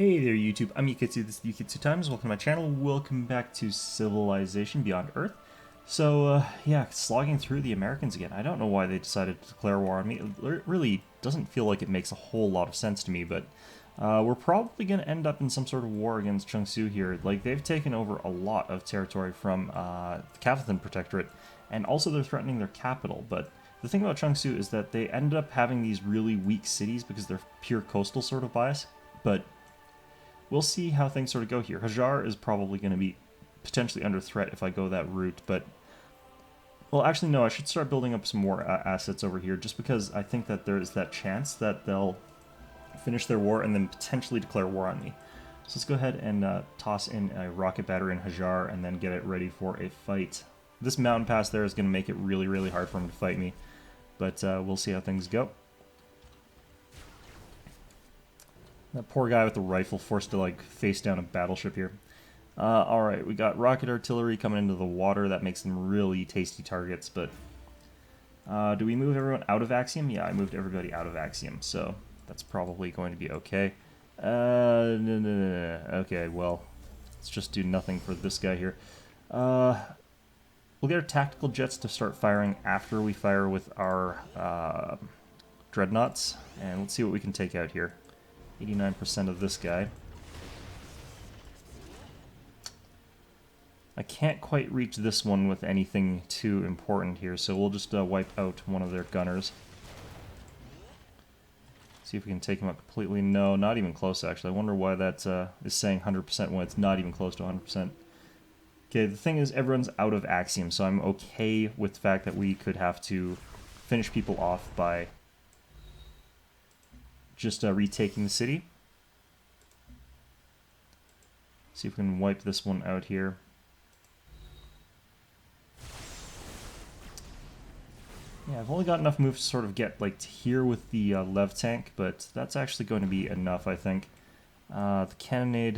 Hey there YouTube, I'm Yukitsu, this is Yukitsu Times, welcome to my channel, welcome back to Civilization Beyond Earth. So, yeah, slogging through the Americans again. I don't know why they decided to declare war on me. It really doesn't feel like it makes a whole lot of sense to me, but we're probably going to end up in some sort of war against Chengsu here. Like, they've taken over a lot of territory from the Cathathan Protectorate, and also they're threatening their capital, but the thing about Chengsu is that they ended up having these really weak cities because they're pure coastal sort of bias, but we'll see how things sort of go here. Hajar is probably going to be potentially under threat if I go that route, but... Well, actually, no, I should start building up some more assets over here, just because I think that there is that chance that they'll finish their war and then potentially declare war on me. So let's go ahead and toss in a rocket battery in Hajar and then get it ready for a fight. This mountain pass there is going to make it really, really hard for him to fight me, but we'll see how things go. That poor guy with the rifle forced to, like, face down a battleship here. Alright, we got rocket artillery coming into the water. That makes them really tasty targets, but... do we move everyone out of Axiom? Yeah, I moved everybody out of Axiom, so that's probably going to be okay. No. Okay, well, let's just do nothing for this guy here. We'll get our tactical jets to start firing after we fire with our dreadnoughts, and let's see what we can take out here. 89% of this guy. I can't quite reach this one with anything too important here, so we'll just wipe out one of their gunners. See if we can take him out completely. No, not even close, actually. I wonder why that is saying 100% when it's not even close to 100%. Okay, the thing is, everyone's out of Axiom, so I'm okay with the fact that we could have to finish people off by just retaking the city. See if we can wipe this one out here. Yeah, I've only got enough moves to sort of get like to here with the Lev tank, but that's actually going to be enough, I think. The cannonade,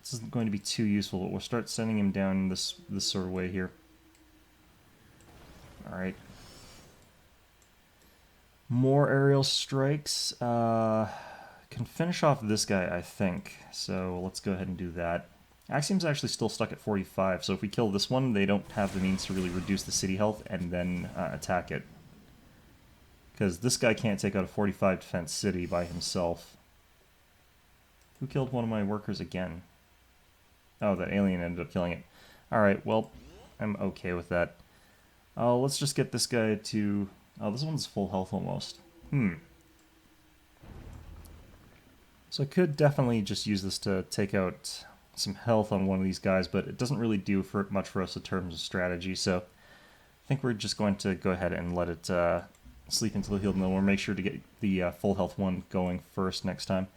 this isn't going to be too useful, but we'll start sending him down this sort of way here. All right. More aerial strikes. Can finish off this guy, I think. So let's go ahead and do that. Axiom's actually still stuck at 45, so if we kill this one, they don't have the means to really reduce the city health and then attack it. Because this guy can't take out a 45 defense city by himself. Who killed one of my workers again? Oh, that alien ended up killing it. Alright, well, I'm okay with that. Let's just get this guy to... Oh, this one's full health almost. So I could definitely just use this to take out some health on one of these guys, but it doesn't really do much for us in terms of strategy, so I think we're just going to go ahead and let it sleep until healed, and then we'll make sure to get the full health one going first next time.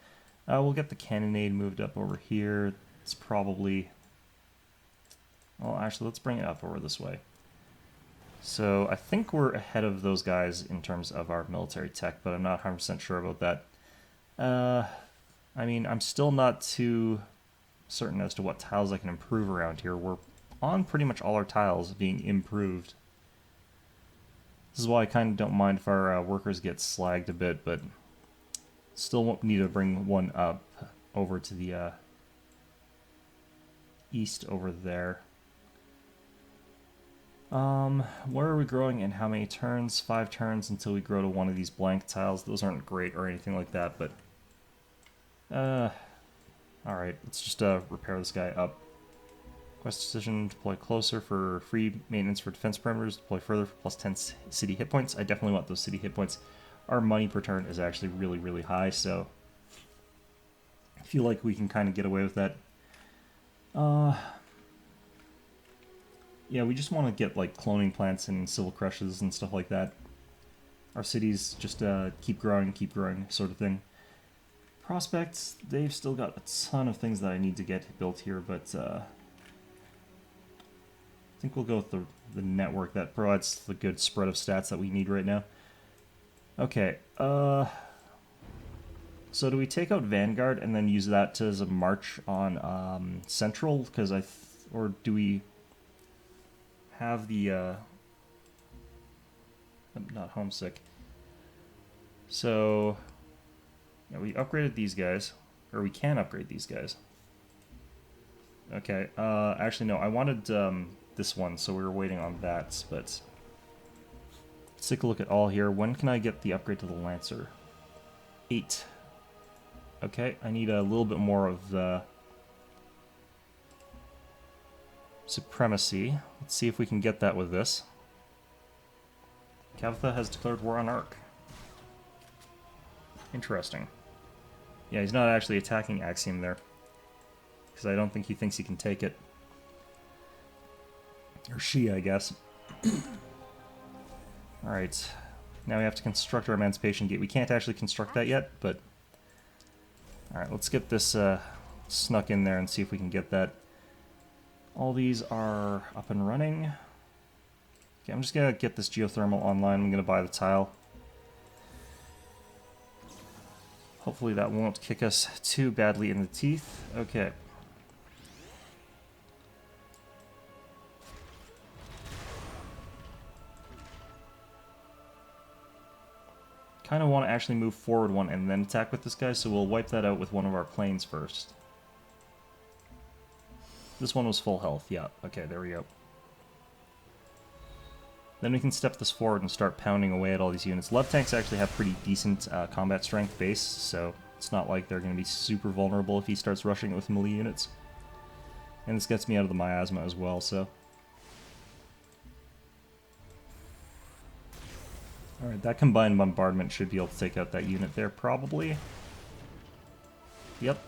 We'll get the cannonade moved up over here. It's probably... Well, actually, let's bring it up over this way. So I think we're ahead of those guys in terms of our military tech, but I'm not 100% sure about that. I mean, I'm still not too certain as to what tiles I can improve around here. We're on pretty much all our tiles being improved. This is why I kind of don't mind if our workers get slagged a bit, but still won't need to bring one up over to the east over there. Where are we growing and how many turns? 5 turns until we grow to one of these blank tiles. Those aren't great or anything like that, but... Alright, let's just repair this guy up. Quest decision, deploy closer for free maintenance for defense perimeters, deploy further for plus 10 city hit points. I definitely want those city hit points. Our money per turn is actually really, really high, so I feel like we can kind of get away with that. Yeah, we just want to get like cloning plants and civil crushes and stuff like that. Our cities just keep growing, sort of thing. Prospects, they've still got a ton of things that I need to get built here, but I think we'll go with the network that provides the good spread of stats that we need right now. Okay, so do we take out Vanguard and then use that as a march on Central? Because or do we have the I'm not homesick. So yeah, we upgraded these guys. Or we can upgrade these guys. Okay, actually no, I wanted this one, so we were waiting on that, but... Let's take a look at all here. When can I get the upgrade to the Lancer? 8. Okay, I need a little bit more of the... Supremacy. Let's see if we can get that with this. Kavitha has declared war on Ark. Interesting. Yeah, he's not actually attacking Axiom there. Because I don't think he thinks he can take it. Or she, I guess. Alright. Now we have to construct our Emancipation Gate. We can't actually construct that yet, but... Alright, let's get this snuck in there and see if we can get that. All these are up and running. Okay, I'm just going to get this geothermal online. I'm going to buy the tile. Hopefully that won't kick us too badly in the teeth. Okay. Kind of want to actually move forward one and then attack with this guy, so we'll wipe that out with one of our planes first. This one was full health, yeah. Okay, there we go. Then we can step this forward and start pounding away at all these units. Love tanks actually have pretty decent combat strength base, so it's not like they're going to be super vulnerable if he starts rushing it with melee units. And this gets me out of the miasma as well, so... Alright, that combined bombardment should be able to take out that unit there, probably. Yep.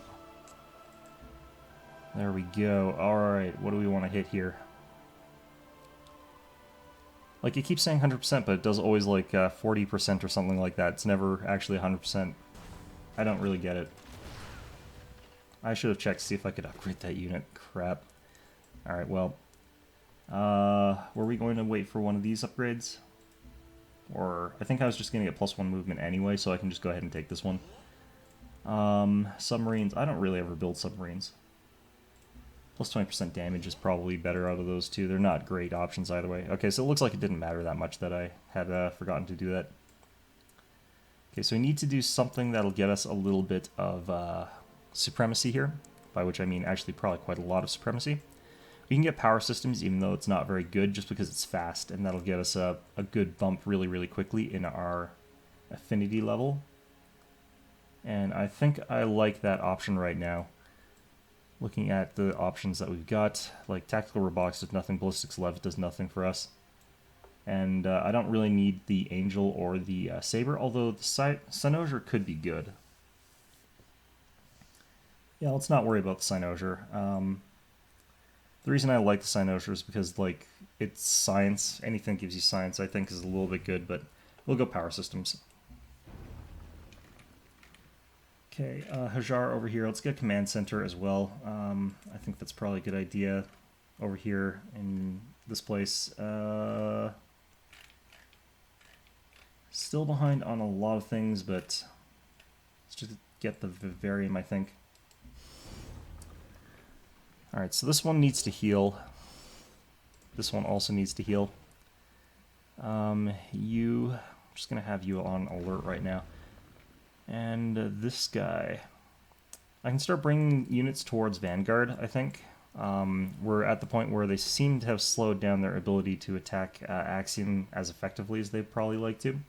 There we go. Alright, what do we want to hit here? Like, it keeps saying 100%, but it does always, like, 40% or something like that. It's never actually 100%. I don't really get it. I should have checked to see if I could upgrade that unit. Crap. Alright, well. Were we going to wait for one of these upgrades? Or, I think I was just going to get +1 movement anyway, so I can just go ahead and take this one. Submarines. I don't really ever build submarines. Plus 20% damage is probably better out of those two. They're not great options either way. Okay, so it looks like it didn't matter that much that I had forgotten to do that. Okay, so we need to do something that'll get us a little bit of supremacy here, by which I mean actually probably quite a lot of supremacy. We can get power systems even though it's not very good just because it's fast, and that'll get us a good bump really, really quickly in our affinity level. And I think I like that option right now. Looking at the options that we've got, like Tactical Robotics does nothing, Ballistics Lev does nothing for us. And I don't really need the Angel or the Saber, although the Cynosure could be good. Yeah, let's not worry about the Cynosure. The reason I like the Cynosure is because, like, it's science. Anything that gives you science, I think, is a little bit good, but we'll go power systems. Okay, Hajar over here. Let's get Command Center as well. I think that's probably a good idea over here in this place. Still behind on a lot of things, but let's just get the Vivarium, I think. Alright, so this one needs to heal. This one also needs to heal. I'm just going to have you on alert right now. And this guy. I can start bringing units towards Vanguard, I think. We're at the point where they seem to have slowed down their ability to attack Axiom as effectively as they'd probably like to.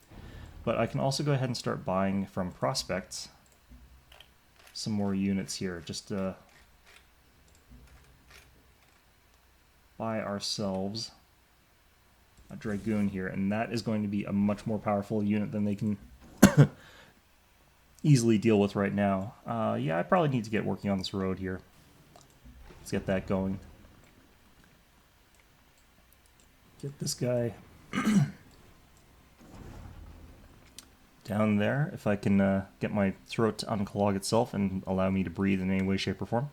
But I can also go ahead and start buying from Prospects some more units here. Just buy ourselves a Dragoon here, and that is going to be a much more powerful unit than they can easily deal with right now. Yeah, I probably need to get working on this road here. Let's get that going. Get this guy down there, if I can get my throat to unclog itself and allow me to breathe in any way, shape, or form.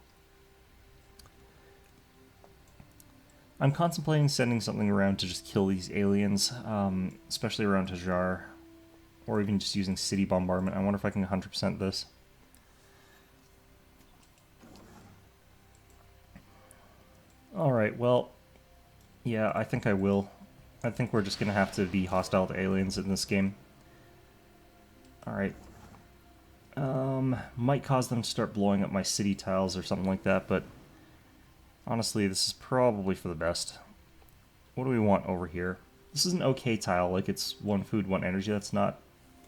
I'm contemplating sending something around to just kill these aliens, especially around Hajar, or even just using city bombardment. I wonder if I can 100% this. Alright, well, yeah, I think I will. I think we're just going to have to be hostile to aliens in this game. Alright. Might cause them to start blowing up my city tiles or something like that, but honestly, this is probably for the best. What do we want over here? This is an okay tile, like it's one food, one energy. That's not...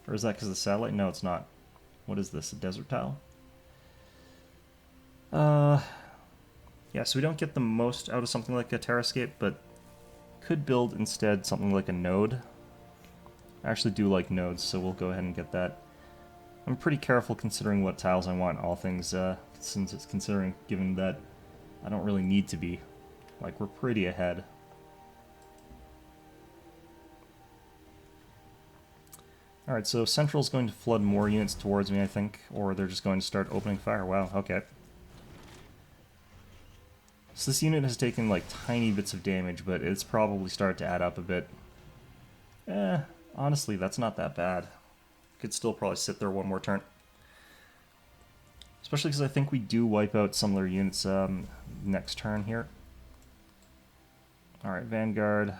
Or is that because of the satellite? No, it's not. What is this, a desert tile? Yeah, so we don't get the most out of something like a terrascape, but could build instead something like a node. I actually do like nodes, so we'll go ahead and get that. I'm pretty careful considering what tiles I want, all things, since it's considering, given that I don't really need to be. Like, we're pretty ahead. Alright, so Central's going to flood more units towards me, I think, or they're just going to start opening fire. Wow, okay. So this unit has taken, like, tiny bits of damage, but it's probably started to add up a bit. Honestly, that's not that bad. Could still probably sit there one more turn. Especially because I think we do wipe out some of their units next turn here. Alright, Vanguard.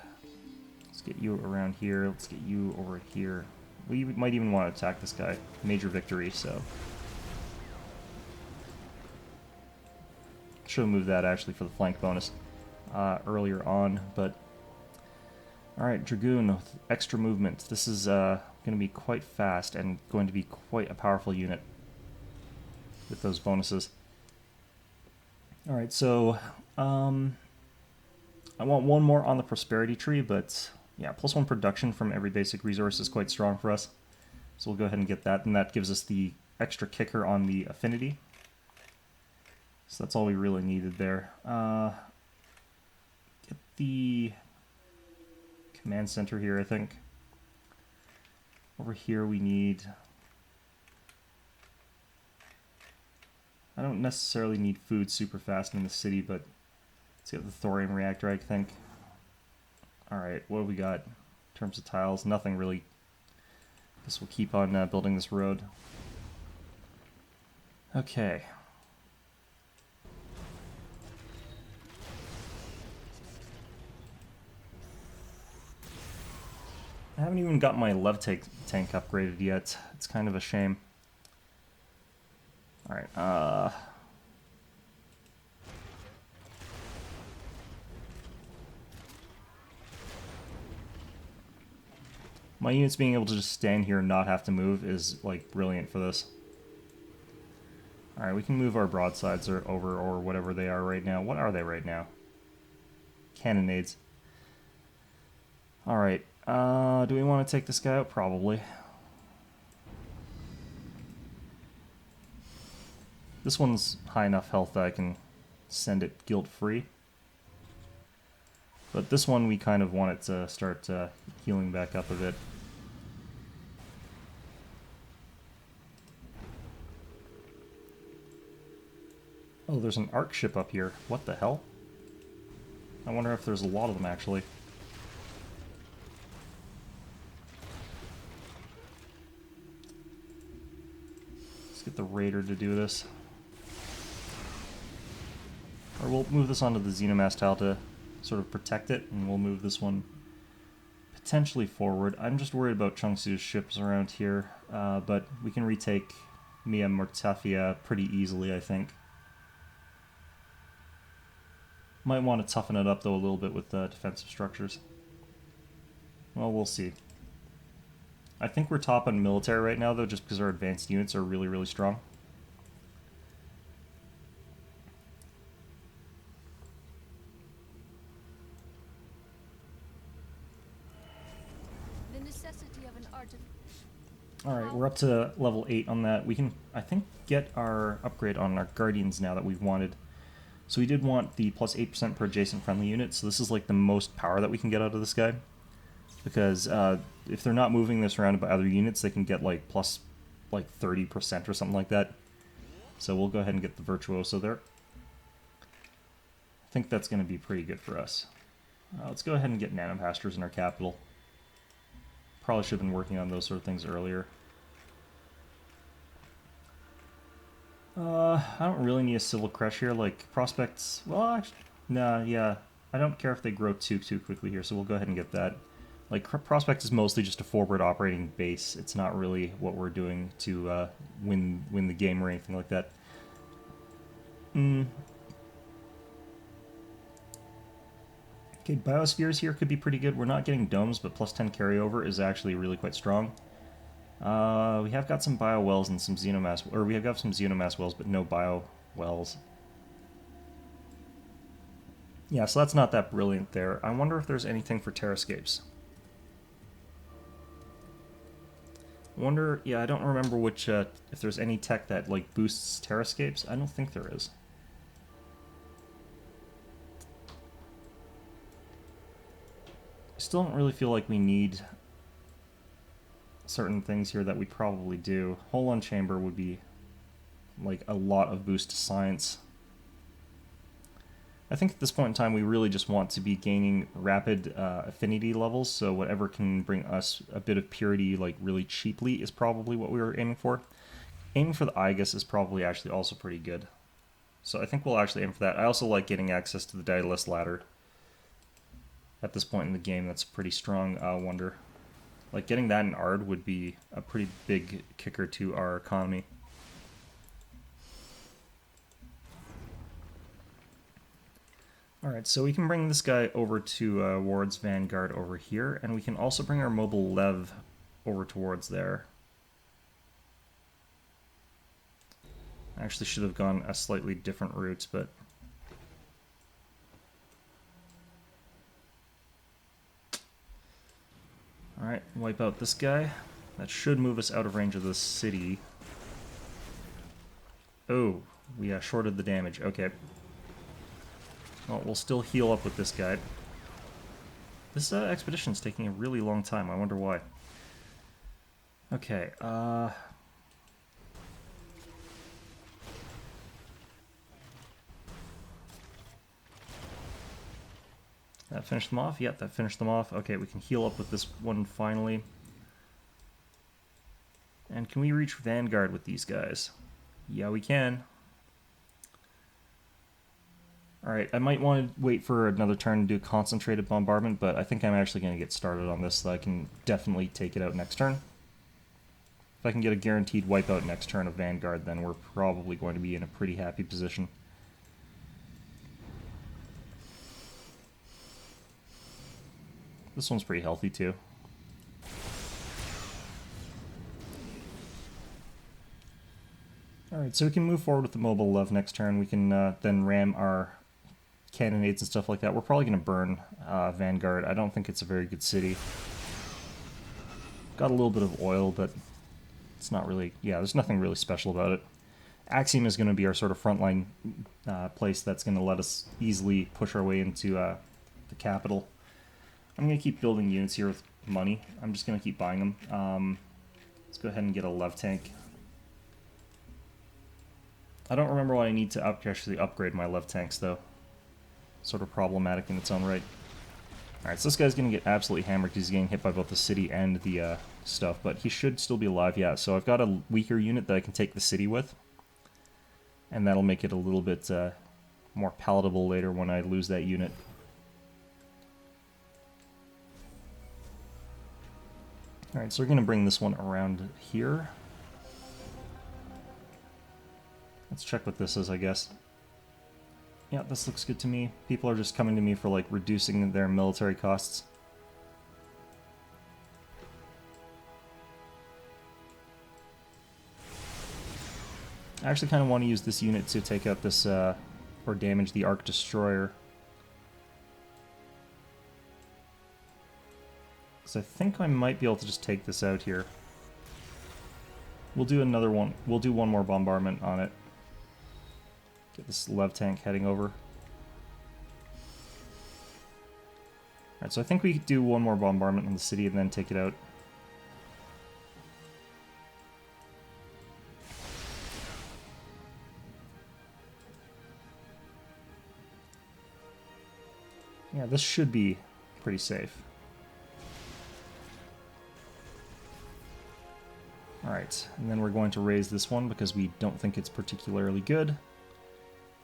Let's get you around here. Let's get you over here. We might even want to attack this guy. Major victory, so... Should have moved that actually for the flank bonus earlier on, but... Alright, Dragoon with extra movement. This is going to be quite fast and going to be quite a powerful unit with those bonuses. Alright, so I want one more on the prosperity tree, but yeah, +1 production from every basic resource is quite strong for us. So we'll go ahead and get that, and that gives us the extra kicker on the affinity. So that's all we really needed there. Get the command center here, I think. Over here we need... I don't necessarily need food super fast in the city, but let's get the thorium reactor, I think. Alright, what do we got in terms of tiles? Nothing really. Guess we'll keep on building this road. Okay. I haven't even got my levitate tank upgraded yet. It's kind of a shame. Alright, my units being able to just stand here and not have to move is, like, brilliant for this. Alright, we can move our broadsides over, or whatever they are right now. What are they right now? Cannonades. Alright, do we want to take this guy out? Probably. This one's high enough health that I can send it guilt-free. But this one we kind of want it to start healing back up a bit. Oh, there's an arc ship up here. What the hell? I wonder if there's a lot of them, actually. Let's get the raider to do this. Or we'll move this onto the Xenomass tile to sort of protect it, and we'll move this one potentially forward. I'm just worried about Chungsu's ships around here, but we can retake Mia Mortafia pretty easily, I think. Might want to toughen it up, though, a little bit with defensive structures. Well, we'll see. I think we're top on military right now, though, just because our advanced units are really, really strong. Alright, we're up to level 8 on that. We can, I think, get our upgrade on our Guardians now that we've wanted. So we did want the plus 8% per adjacent friendly unit, so this is like the most power that we can get out of this guy. Because if they're not moving this surrounded by other units, they can get like plus like 30% or something like that. So we'll go ahead and get the Virtuoso there. I think that's going to be pretty good for us. Let's go ahead and get Nanopastors in our capital. Probably should have been working on those sort of things earlier. I don't really need a Civil Crush here, like, prospects, well, actually, nah, yeah, I don't care if they grow too quickly here, so we'll go ahead and get that. Like, Prospect is mostly just a forward operating base. It's not really what we're doing to win the game or anything like that. Okay, Biospheres here could be pretty good. We're not getting domes, but plus 10 carryover is actually really quite strong. We have got some bio wells and some xenomass, or we have got some xenomass wells, but no bio wells. Yeah, so that's not that brilliant there. I wonder if there's anything for terrascapes. Wonder, yeah, I don't remember which, if there's any tech that, like, boosts terrascapes. I don't think there is. I still don't really feel like we need certain things here that we probably do. Holon Chamber would be, like, a lot of boost to science. I think at this point in time we really just want to be gaining rapid affinity levels, so whatever can bring us a bit of purity like really cheaply is probably what we were aiming for. Aiming for the Igus is probably actually also pretty good. So I think we'll actually aim for that. I also like getting access to the Daedalus ladder. At this point in the game, that's a pretty strong wonder. Like getting that in Ard would be a pretty big kicker to our economy. Alright, so we can bring this guy over to Ward's Vanguard over here, and we can also bring our mobile Lev over towards there. I actually should have gone a slightly different route, but... Alright, wipe out this guy. That should move us out of range of the city. Oh, we shorted the damage. Okay. Well, we'll still heal up with this guy. This expedition's taking a really long time. I wonder why. Okay, that finished them off? Yep, that finished them off. Okay, we can heal up with this one finally. And can we reach Vanguard with these guys? Yeah, we can. Alright, I might want to wait for another turn to do concentrated bombardment, but I think I'm actually going to get started on this so I can definitely take it out next turn. If I can get a guaranteed wipeout next turn of Vanguard, then we're probably going to be in a pretty happy position. This one's pretty healthy too. Alright, so we can move forward with the mobile Lev next turn. We can then ram our cannonades and stuff like that. We're probably going to burn Vanguard. I don't think it's a very good city. Got a little bit of oil, but it's not really... Yeah, there's nothing really special about it. Axiom is going to be our sort of frontline place that's going to let us easily push our way into the capital. I'm going to keep building units here with money. I'm just going to keep buying them. Let's go ahead and get a Lev tank. I don't remember what I need to actually upgrade my Lev tanks, though. Sort of problematic in its own right. Alright, so this guy's going to get absolutely hammered because he's getting hit by both the city and the stuff, but he should still be alive, yeah. So I've got a weaker unit that I can take the city with, and that'll make it a little bit more palatable later when I lose that unit. Alright, so we're going to bring this one around here. Let's check what this is, I guess. Yeah, this looks good to me. People are just coming to me for, like, reducing their military costs. I actually kind of want to use this unit to take out this, or damage the Ark Destroyer. Because I think I might be able to just take this out here. We'll do another one. We'll do one more bombardment on it. Get this Lev tank heading over. Alright, so I think we could do one more bombardment on the city and then take it out. Yeah, this should be pretty safe. Alright, and then we're going to raise this one because we don't think it's particularly good.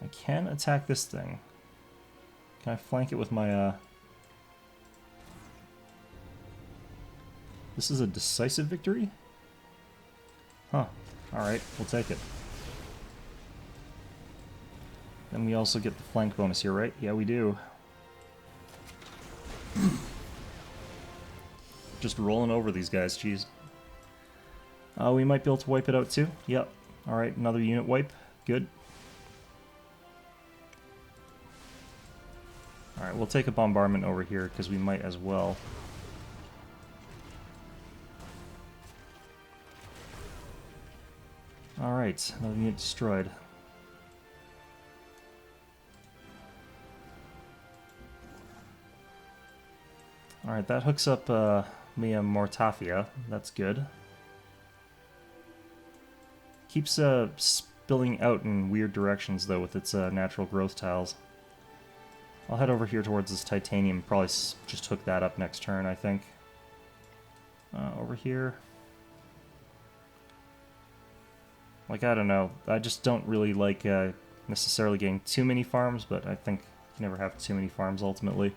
I can attack this thing. Can I flank it with my, This is a decisive victory? Huh. Alright, we'll take it. Then we also get the flank bonus here, right? Yeah, we do. Just rolling over these guys, jeez. We might be able to wipe it out too. Yep. Alright, another unit wipe. Good. Alright, we'll take a bombardment over here, because we might as well. Alright, another unit destroyed. Alright, that hooks up Mia Mortafia. That's good. Keeps spilling out in weird directions, though, with its natural growth tiles. I'll head over here towards this titanium, probably just hook that up next turn, I think. Over here. Like, I don't know. I just don't really like necessarily getting too many farms, but I think you can never have too many farms, ultimately.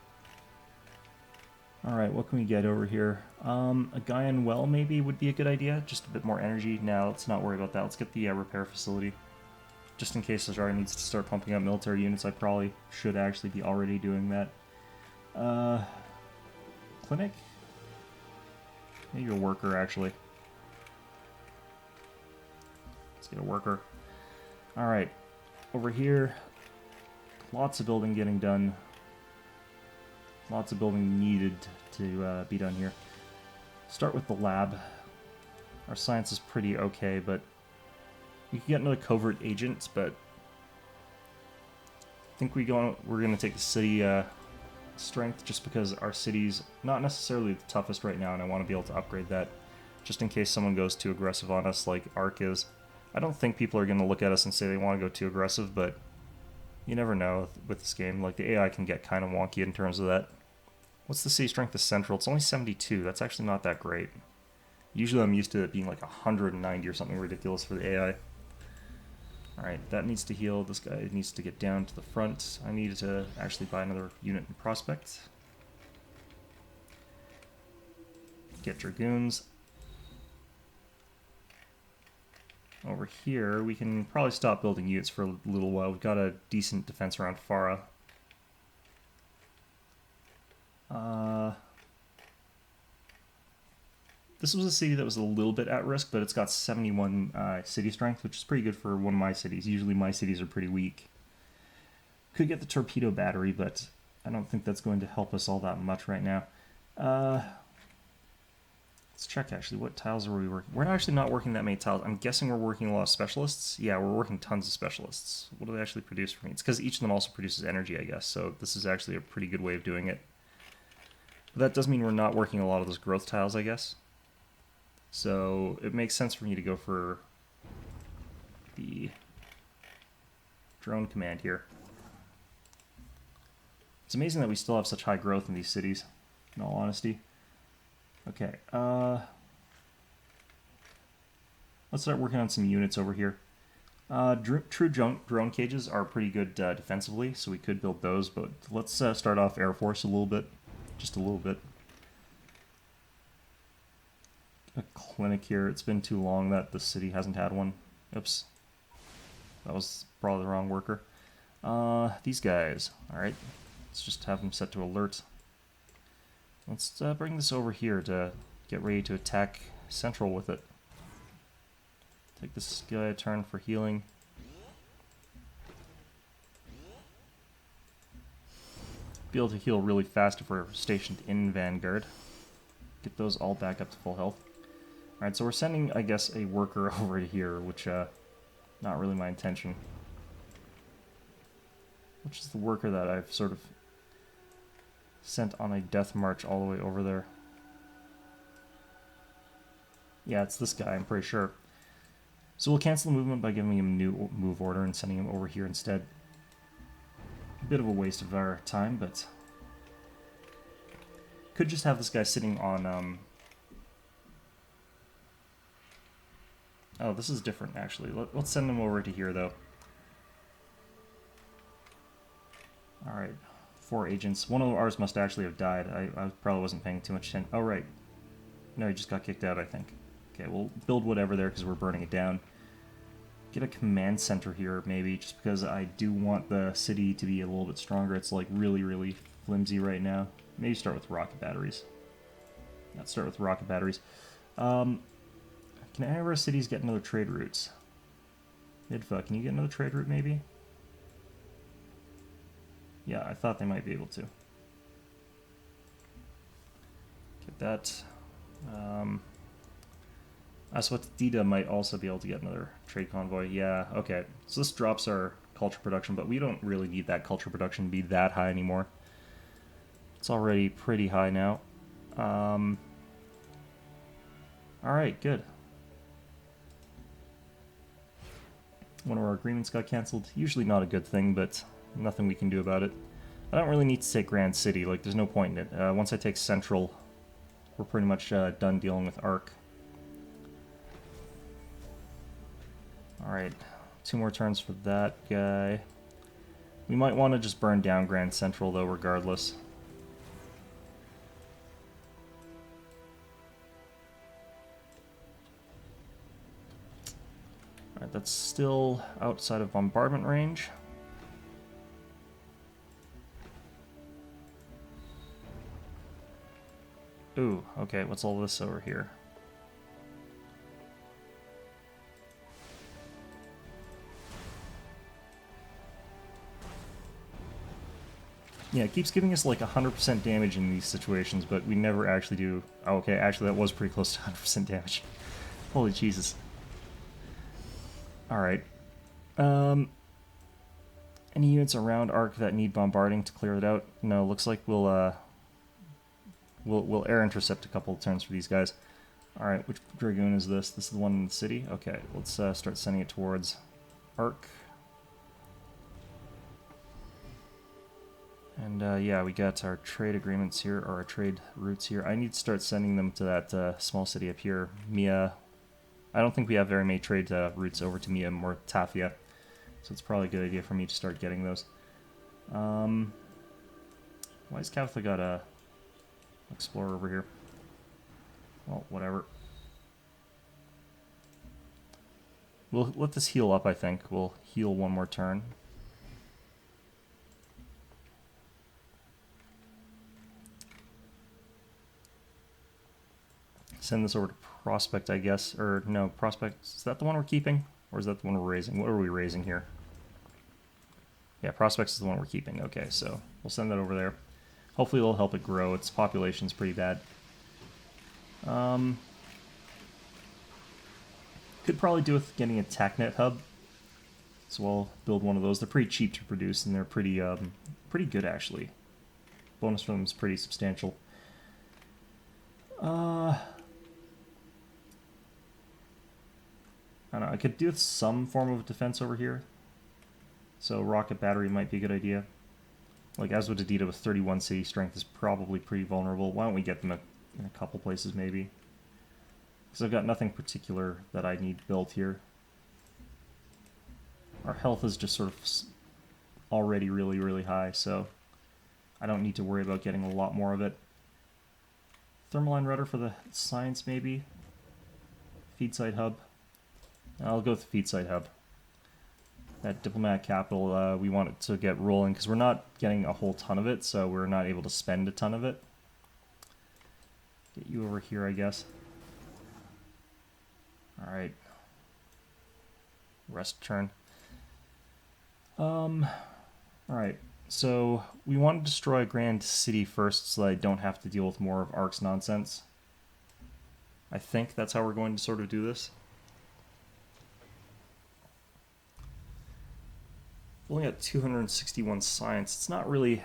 Alright, what can we get over here? A Gaian well, maybe, would be a good idea. Just a bit more energy. Now, let's not worry about that. Let's get the repair facility. Just in case Azara needs to start pumping up military units, I probably should actually be already doing that. Clinic? Maybe a worker, actually. Let's get a worker. Alright, over here, lots of building getting done. Lots of building needed to be done here. Start with the lab. Our science is pretty okay, but we can get another covert agent, but I think we're going to take the city strength just because our city's not necessarily the toughest right now, and I want to be able to upgrade that just in case someone goes too aggressive on us like Ark is. I don't think people are going to look at us and say they want to go too aggressive, but you never know with this game. Like, the AI can get kind of wonky in terms of that. What's the city strength of Central? It's only 72. That's actually not that great. Usually I'm used to it being like 190 or something ridiculous for the AI. Alright, that needs to heal. This guy needs to get down to the front. I need to actually buy another unit in Prospect. Get Dragoons. Over here, we can probably stop building units for a little while. We've got a decent defense around Falah. This was a city that was a little bit at risk, but it's got 71 city strength, which is pretty good for one of my cities. Usually my cities are pretty weak. Could get the torpedo battery, but I don't think that's going to help us all that much right now. Let's check, actually. What tiles are we working? We're actually not working that many tiles. I'm guessing we're working a lot of specialists. Yeah, we're working tons of specialists. What do they actually produce for me? It's because each of them also produces energy, I guess, so this is actually a pretty good way of doing it. But that does mean we're not working a lot of those growth tiles, I guess. So it makes sense for me to go for the drone command here. It's amazing that we still have such high growth in these cities, in all honesty. Okay, let's start working on some units over here. True drone cages are pretty good defensively, so we could build those, but let's start off Air Force a little bit. Just a little bit. A clinic here. It's been too long that the city hasn't had one. Oops. That was probably the wrong worker. These guys. Alright. Let's just have them set to alert. Let's bring this over here to get ready to attack Central with it. Take this guy a turn for healing. Be able to heal really fast if we're stationed in Vanguard. Get those all back up to full health. Alright, so we're sending, I guess, a worker over to here, which, not really my intention. Which is the worker that I've sort of sent on a death march all the way over there. Yeah, it's this guy, I'm pretty sure. So we'll cancel the movement by giving him a new move order and sending him over here instead. A bit of a waste of our time, but could just have this guy sitting on, Oh, this is different, actually. Let's send him over to here, though. Alright, 4 agents. One of ours must actually have died. I probably wasn't paying too much attention. Oh, right. No, he just got kicked out, I think. Okay, we'll build whatever there because we're burning it down. Get a command center here, maybe, just because I do want the city to be a little bit stronger. It's like really, really flimsy right now. Maybe start with rocket batteries. Let's start with rocket batteries. Can any of our cities get another trade routes? Midfa, can you get another trade route, maybe? Yeah, I thought they might be able to. Get that. Aswatida might also be able to get another trade convoy. Yeah, okay. So this drops our culture production, but we don't really need that culture production to be that high anymore. It's already pretty high now. Alright, good. One of our agreements got cancelled. Usually not a good thing, but nothing we can do about it. I don't really need to take Grand City. Like, there's no point in it. Once I take Central, we're pretty much done dealing with Arc. Alright, 2 more turns for that guy. We might want to just burn down Grand Central, though, regardless. Alright, that's still outside of bombardment range. Ooh, okay, what's all this over here? Yeah, it keeps giving us like 100% damage in these situations, but we never actually do... Oh, okay, actually that was pretty close to 100% damage. Holy Jesus. Alright. Any units around Arc that need bombarding to clear it out? No, looks like we'll air intercept a couple of turns for these guys. Alright, which Dragoon is this? This is the one in the city? Okay, let's start sending it towards Arc. And yeah, we got our trade agreements here, or our trade routes here. I need to start sending them to that small city up here, Mia. I don't think we have very many trade routes over to Mia or Tafia, so it's probably a good idea for me to start getting those. Why has Catholic got a explorer over here? Well, whatever. We'll let this heal up, I think. We'll heal one more turn. Send this over to Prospect, I guess. Or, no, Prospect, is that the one we're keeping? Or is that the one we're raising? What are we raising here? Yeah, Prospect is the one we're keeping. Okay, so we'll send that over there. Hopefully it'll help it grow. Its population's pretty bad. Could probably do with getting a TACnet hub. So we'll build one of those. They're pretty cheap to produce, and they're pretty good, actually. Bonus from them is pretty substantial. I don't know, I could do with some form of defense over here. So rocket battery might be a good idea. Like Aswatida with 31 city strength is probably pretty vulnerable. Why don't we get them in a couple places maybe? Because I've got nothing particular that I need built here. Our health is just sort of already really, really high, so I don't need to worry about getting a lot more of it. Thermaline rudder for the science maybe? Feed site hub. I'll go with the feed site hub. That diplomatic capital, we want it to get rolling because we're not getting a whole ton of it, so we're not able to spend a ton of it. Get you over here, I guess. Alright. Rest turn. Alright, so we want to destroy Grand City first so that I don't have to deal with more of Arc's nonsense. I think that's how we're going to sort of do this. Only got 261 science. It's not really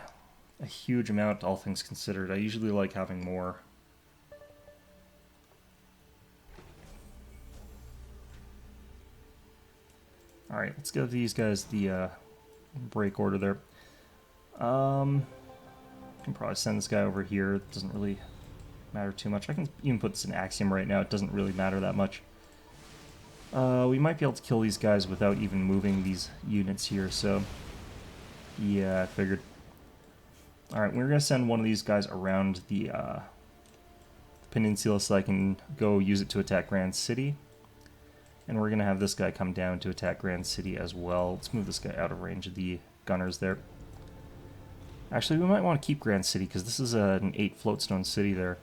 a huge amount, all things considered. I usually like having more. Alright, let's give these guys the break order there. Can probably send this guy over here. It doesn't really matter too much. I can even put this in Axiom right now. It doesn't really matter that much. We might be able to kill these guys without even moving these units here, so... Yeah, I figured. Alright, we're going to send one of these guys around the peninsula so I can go use it to attack Grand City. And we're going to have this guy come down to attack Grand City as well. Let's move this guy out of range of the gunners there. Actually, we might want to keep Grand City because this is an 8 floatstone city there.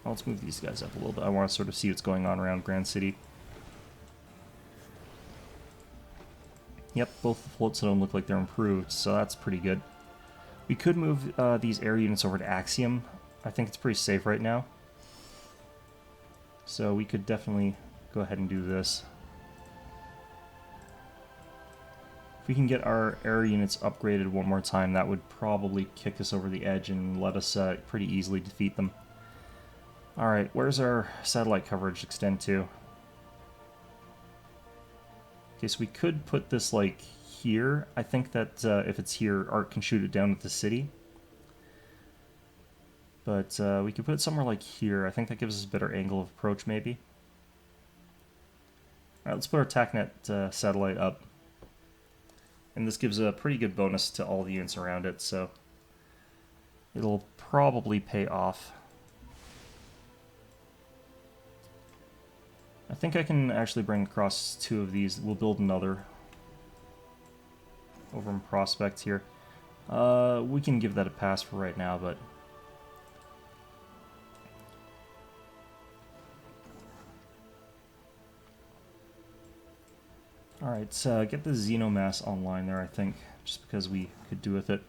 Let's move these guys up a little bit. I want to sort of see what's going on around Grand City. Yep, both the floatstone look like they're improved, so that's pretty good. We could move these air units over to Axiom. I think it's pretty safe right now. So we could definitely go ahead and do this. If we can get our air units upgraded one more time, that would probably kick us over the edge and let us pretty easily defeat them. Alright, where's our satellite coverage extend to? Okay, so we could put this, like, here. I think that if it's here, Art can shoot it down at the city. But we could put it somewhere like here. I think that gives us a better angle of approach, maybe. Alright, let's put our TACnet satellite up. And this gives a pretty good bonus to all the units around it, so it'll probably pay off. I think I can actually bring across 2 of these. We'll build another over in Prospect here. We can give that a pass for right now, but alright, so get the Xenomass online there, I think, just because we could do with it.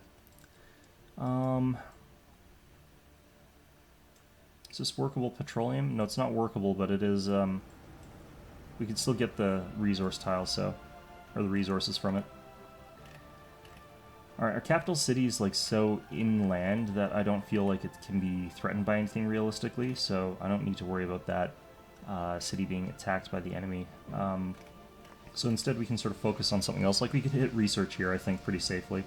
Is this workable petroleum? No, it's not workable, but it is, we can still get the resource tile, so, or the resources from it. Alright, our capital city is, like, so inland that I don't feel like it can be threatened by anything realistically, so I don't need to worry about that city being attacked by the enemy. So instead we can sort of focus on something else. Like we could hit research here, I think, pretty safely.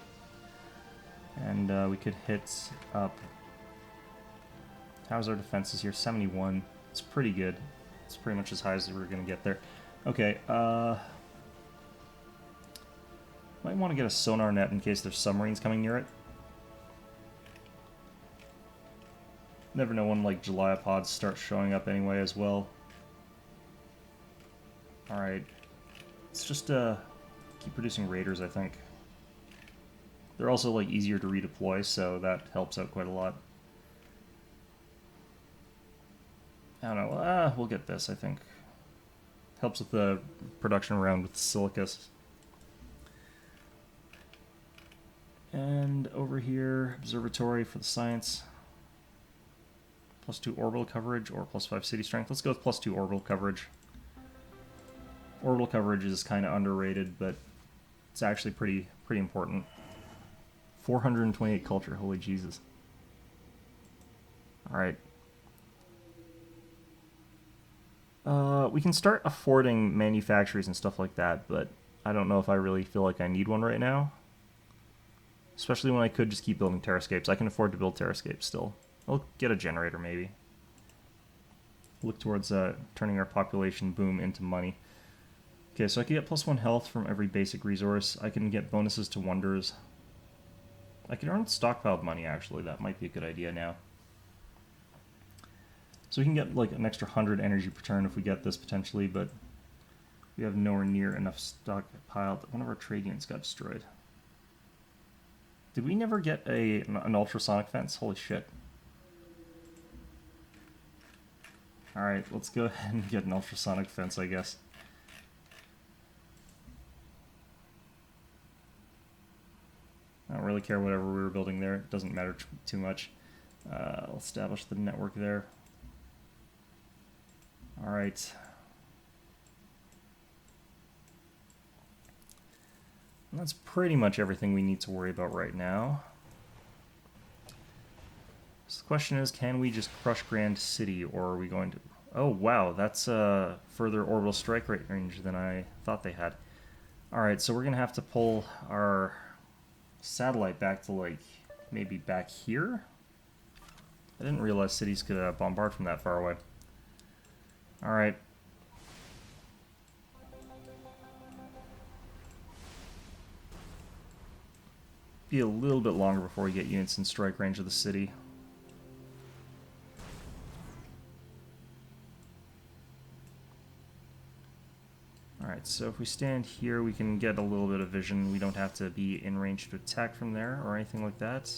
And we could hit up... How's our defenses here? 71. It's pretty good. It's pretty much as high as we're going to get there. Okay, might want to get a sonar net in case there's submarines coming near it. Never know when, like, Geliopods start showing up anyway as well. Alright. Let's just keep producing raiders, I think. They're also, like, easier to redeploy, so that helps out quite a lot. I don't know, we'll get this, I think. Helps with the production around with Silicus. And over here, observatory for the science. +2 orbital coverage or +5 city strength. Let's go with +2 orbital coverage. Orbital coverage is kind of underrated, but it's actually pretty important. 428 culture, holy Jesus. Alright. We can start affording manufactories and stuff like that, but I don't know if I really feel like I need one right now. Especially when I could just keep building terrascapes. I can afford to build terrascapes still. I'll get a generator, maybe. Look towards turning our population boom into money. Okay, so I can get +1 health from every basic resource. I can get bonuses to wonders. I can earn stockpiled money, actually. That might be a good idea now. So we can get like an extra 100 energy per turn if we get this, potentially, but we have nowhere near enough stockpiled. One of our trade units got destroyed. Did we never get an ultrasonic fence? Holy shit. Alright, let's go ahead and get an ultrasonic fence, I guess. I don't really care whatever we were building there. It doesn't matter too much. I'll establish the network there. Alright. And that's pretty much everything we need to worry about right now. So the question is, can we just crush Grand City, or are we going to... Oh, wow, that's a further orbital strike rate range than I thought they had. Alright, so we're going to have to pull our satellite back to, like, maybe back here? I didn't realize cities could bombard from that far away. Alright. Be a little bit longer before we get units in strike range of the city. Alright, so if we stand here, we can get a little bit of vision. We don't have to be in range to attack from there or anything like that.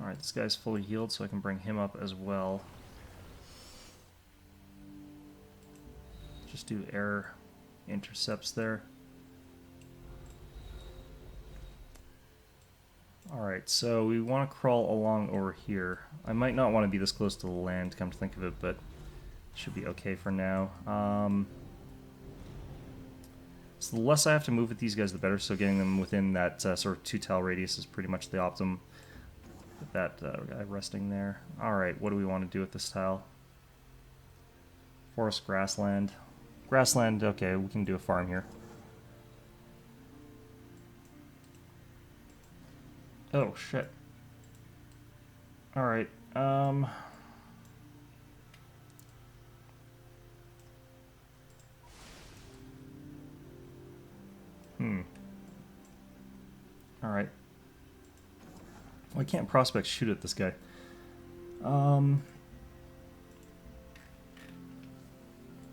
Alright, this guy's fully healed, so I can bring him up as well. Just do air intercepts there. Alright, so we want to crawl along over here. I might not want to be this close to the land, come to think of it, but it should be okay for now. So the less I have to move with these guys, the better, so getting them within that sort of 2-tile radius is pretty much the optimum. With that guy resting there. Alright, what do we want to do with this tile? Forest, grassland. Grassland, okay, we can do a farm here. Oh, shit. Alright, Alright. Why can't prospects shoot at this guy?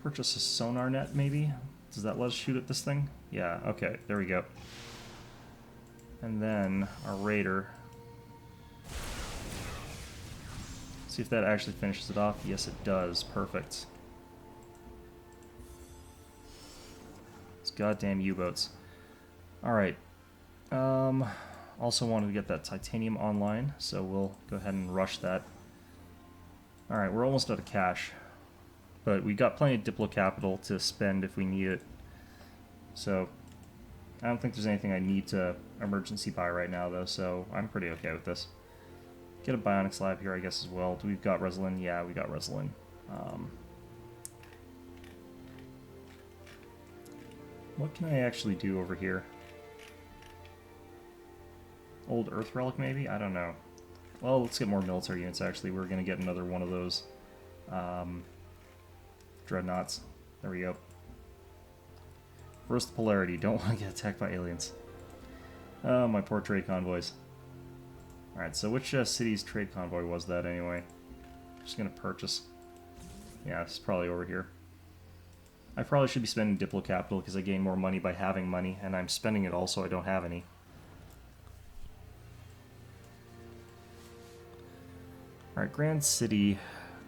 Purchase a sonar net, maybe? Does that let us shoot at this thing? Yeah, okay, there we go. And then our raider. See if that actually finishes it off. Yes, it does. Perfect. It's goddamn U-boats. Alright. Also wanted to get that titanium online, so we'll go ahead and rush that. Alright, we're almost out of cash. But we got plenty of Diplo capital to spend if we need it. So, I don't think there's anything I need to emergency buy right now, though, so I'm pretty okay with this. Get a bionics lab here, I guess, as well. Do we've got Resolin? Yeah, we got Resolin. What can I actually do over here? Old Earth Relic, maybe? I don't know. Well, let's get more military units, actually. We're going to get another one of those dreadnoughts. There we go. First polarity. Don't want to get attacked by aliens. Oh, my poor trade convoys. Alright, so which city's trade convoy was that, anyway? Just going to purchase. Yeah, it's probably over here. I probably should be spending Diplo capital because I gain more money by having money, and I'm spending it all so I don't have any. Alright, Grand City.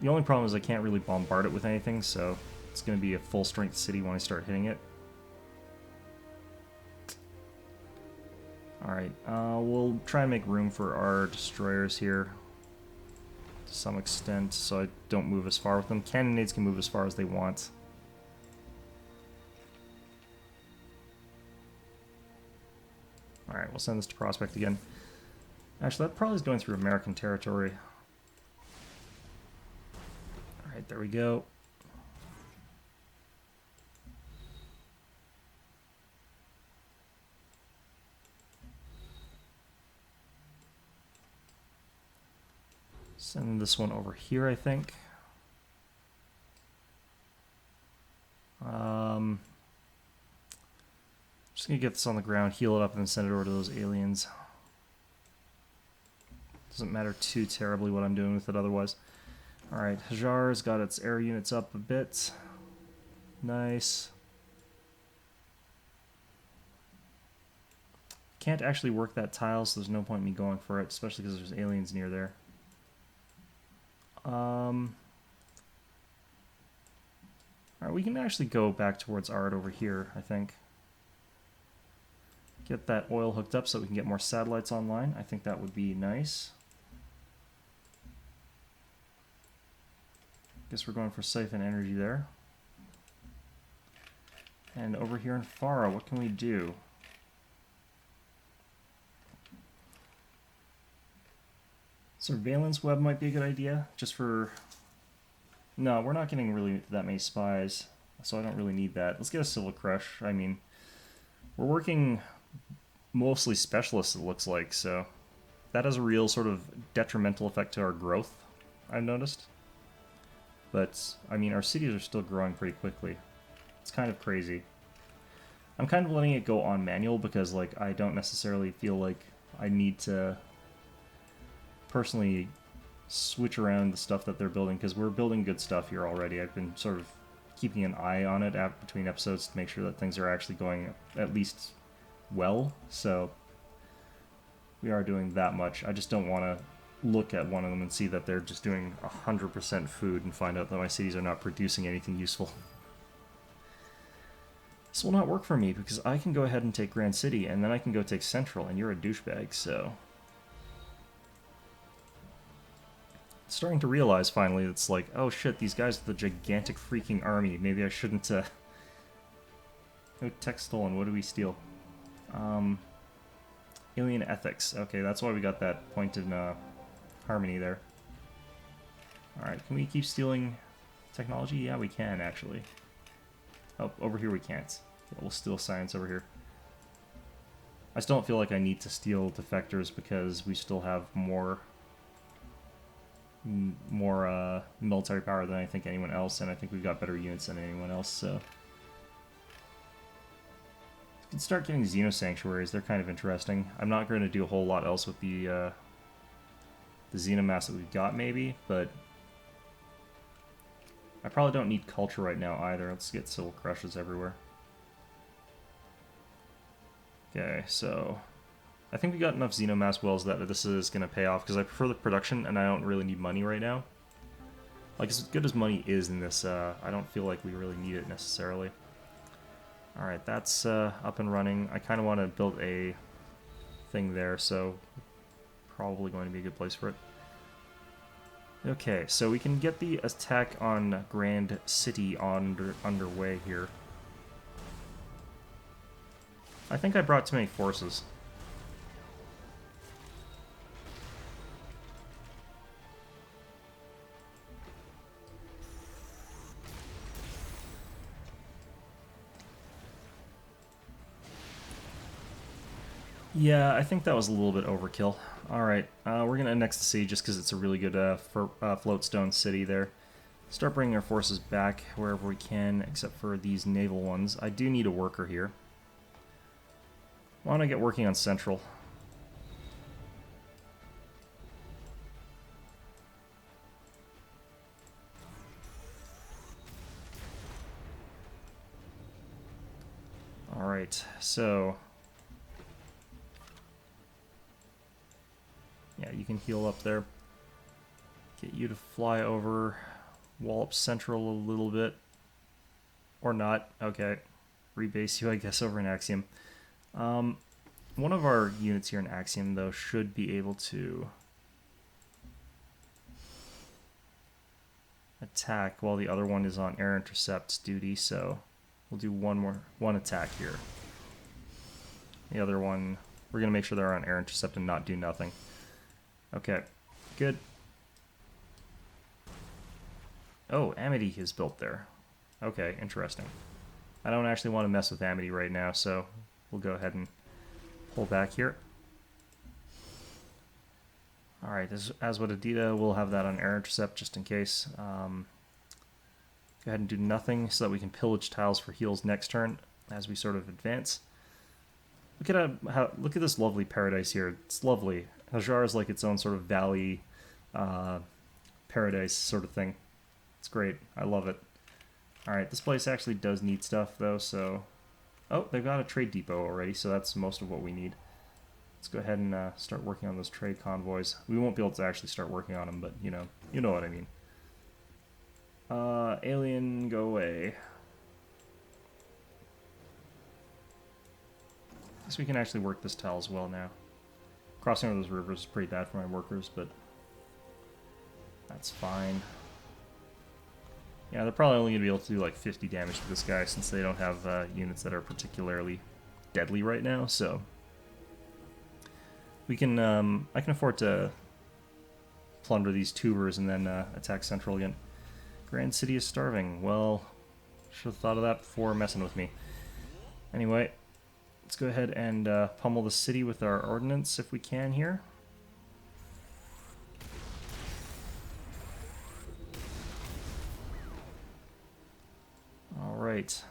The only problem is I can't really bombard it with anything, so it's going to be a full-strength city when I start hitting it. Alright, we'll try and make room for our destroyers here to some extent, so I don't move as far with them. Cannonades can move as far as they want. Alright, we'll send this to Prospect again. Actually, that probably is going through American territory. Alright, there we go. Send this one over here, I think. Just gonna get this on the ground, heal it up, and then send it over to those aliens. Doesn't matter too terribly what I'm doing with it otherwise. Alright, Hajar's got its air units up a bit. Nice. Can't actually work that tile, so there's no point in me going for it, especially because there's aliens near there. Alright, we can actually go back towards Ard over here, I think. Get that oil hooked up so we can get more satellites online. I think that would be nice. Guess we're going for siphon energy there. And over here in Falah, what can we do? Surveillance web might be a good idea, just for... No, we're not getting really that many spies, so I don't really need that. Let's get a Civil Crush. I mean, we're working mostly specialists, it looks like, so that has a real sort of detrimental effect to our growth, I've noticed. But, I mean, our cities are still growing pretty quickly. It's kind of crazy. I'm kind of letting it go on manual because, like, I don't necessarily feel like I need to personally switch around the stuff that they're building, because we're building good stuff here already. I've been sort of keeping an eye on it between episodes to make sure that things are actually going at least well, so we are doing that much. I just don't want to look at one of them and see that they're just doing 100% food and find out that my cities are not producing anything useful. This will not work for me, because I can go ahead and take Grand City, and then I can go take Central, and you're a douchebag, so... Starting to realize, finally, it's like, oh shit, these guys are the gigantic freaking army. Maybe I shouldn't, Oh, tech stolen. What do we steal? Alien ethics. Okay, that's why we got that point in, harmony there. Alright, can we keep stealing technology? Yeah, we can, actually. Oh, over here we can't. Yeah, we'll steal science over here. I still don't feel like I need to steal defectors, because we still have more military power than I think anyone else, and I think we've got better units than anyone else, so... We can start getting Xeno Sanctuaries. They're kind of interesting. I'm not going to do a whole lot else with the Xenomass that we've got, maybe, but... I probably don't need culture right now, either. Let's get Civil Crushes everywhere. Okay, so... I think we got enough Xenomass wells that this is going to pay off, because I prefer the production, and I don't really need money right now. Like, as good as money is in this, I don't feel like we really need it necessarily. Alright, that's up and running. I kind of want to build a thing there, so probably going to be a good place for it. Okay, so we can get the attack on Grand City underway here. I think I brought too many forces. Yeah, I think that was a little bit overkill. Alright, we're going to annex the city just because it's a really good floatstone city there. Start bringing our forces back wherever we can, except for these naval ones. I do need a worker here. Why don't I get working on Central? Alright, so... yeah, you can heal up there. Get you to fly over, wall up Central a little bit. Or not. Okay. Rebase you, I guess, over in Axiom. One of our units here in Axiom, though, should be able to attack while the other one is on air intercept duty, so we'll do one attack here. The other one, we're going to make sure they're on air intercept and not do nothing. Okay, good. Oh, Amity is built there. Okay, interesting. I don't actually want to mess with Amity right now, so we'll go ahead and pull back here. Alright, as with Adida, we'll have that on air intercept just in case. Go ahead and do nothing so that we can pillage tiles for heals next turn as we sort of advance. Look at this lovely paradise here. It's lovely. Hajar is like its own sort of valley paradise sort of thing. It's great. I love it. Alright, this place actually does need stuff though, so... oh, they've got a trade depot already, so that's most of what we need. Let's go ahead and start working on those trade convoys. We won't be able to actually start working on them, but you know what I mean. Alien, go away. Guess we can actually work this tile as well now. Crossing over those rivers is pretty bad for my workers, but that's fine. Yeah, they're probably only going to be able to do like 50 damage to this guy since they don't have units that are particularly deadly right now, so we can I can afford to plunder these tubers and then attack Central again. Grand City is starving. Well, should have thought of that before messing with me. Anyway, let's go ahead and pummel the city with our ordnance if we can here. Alright.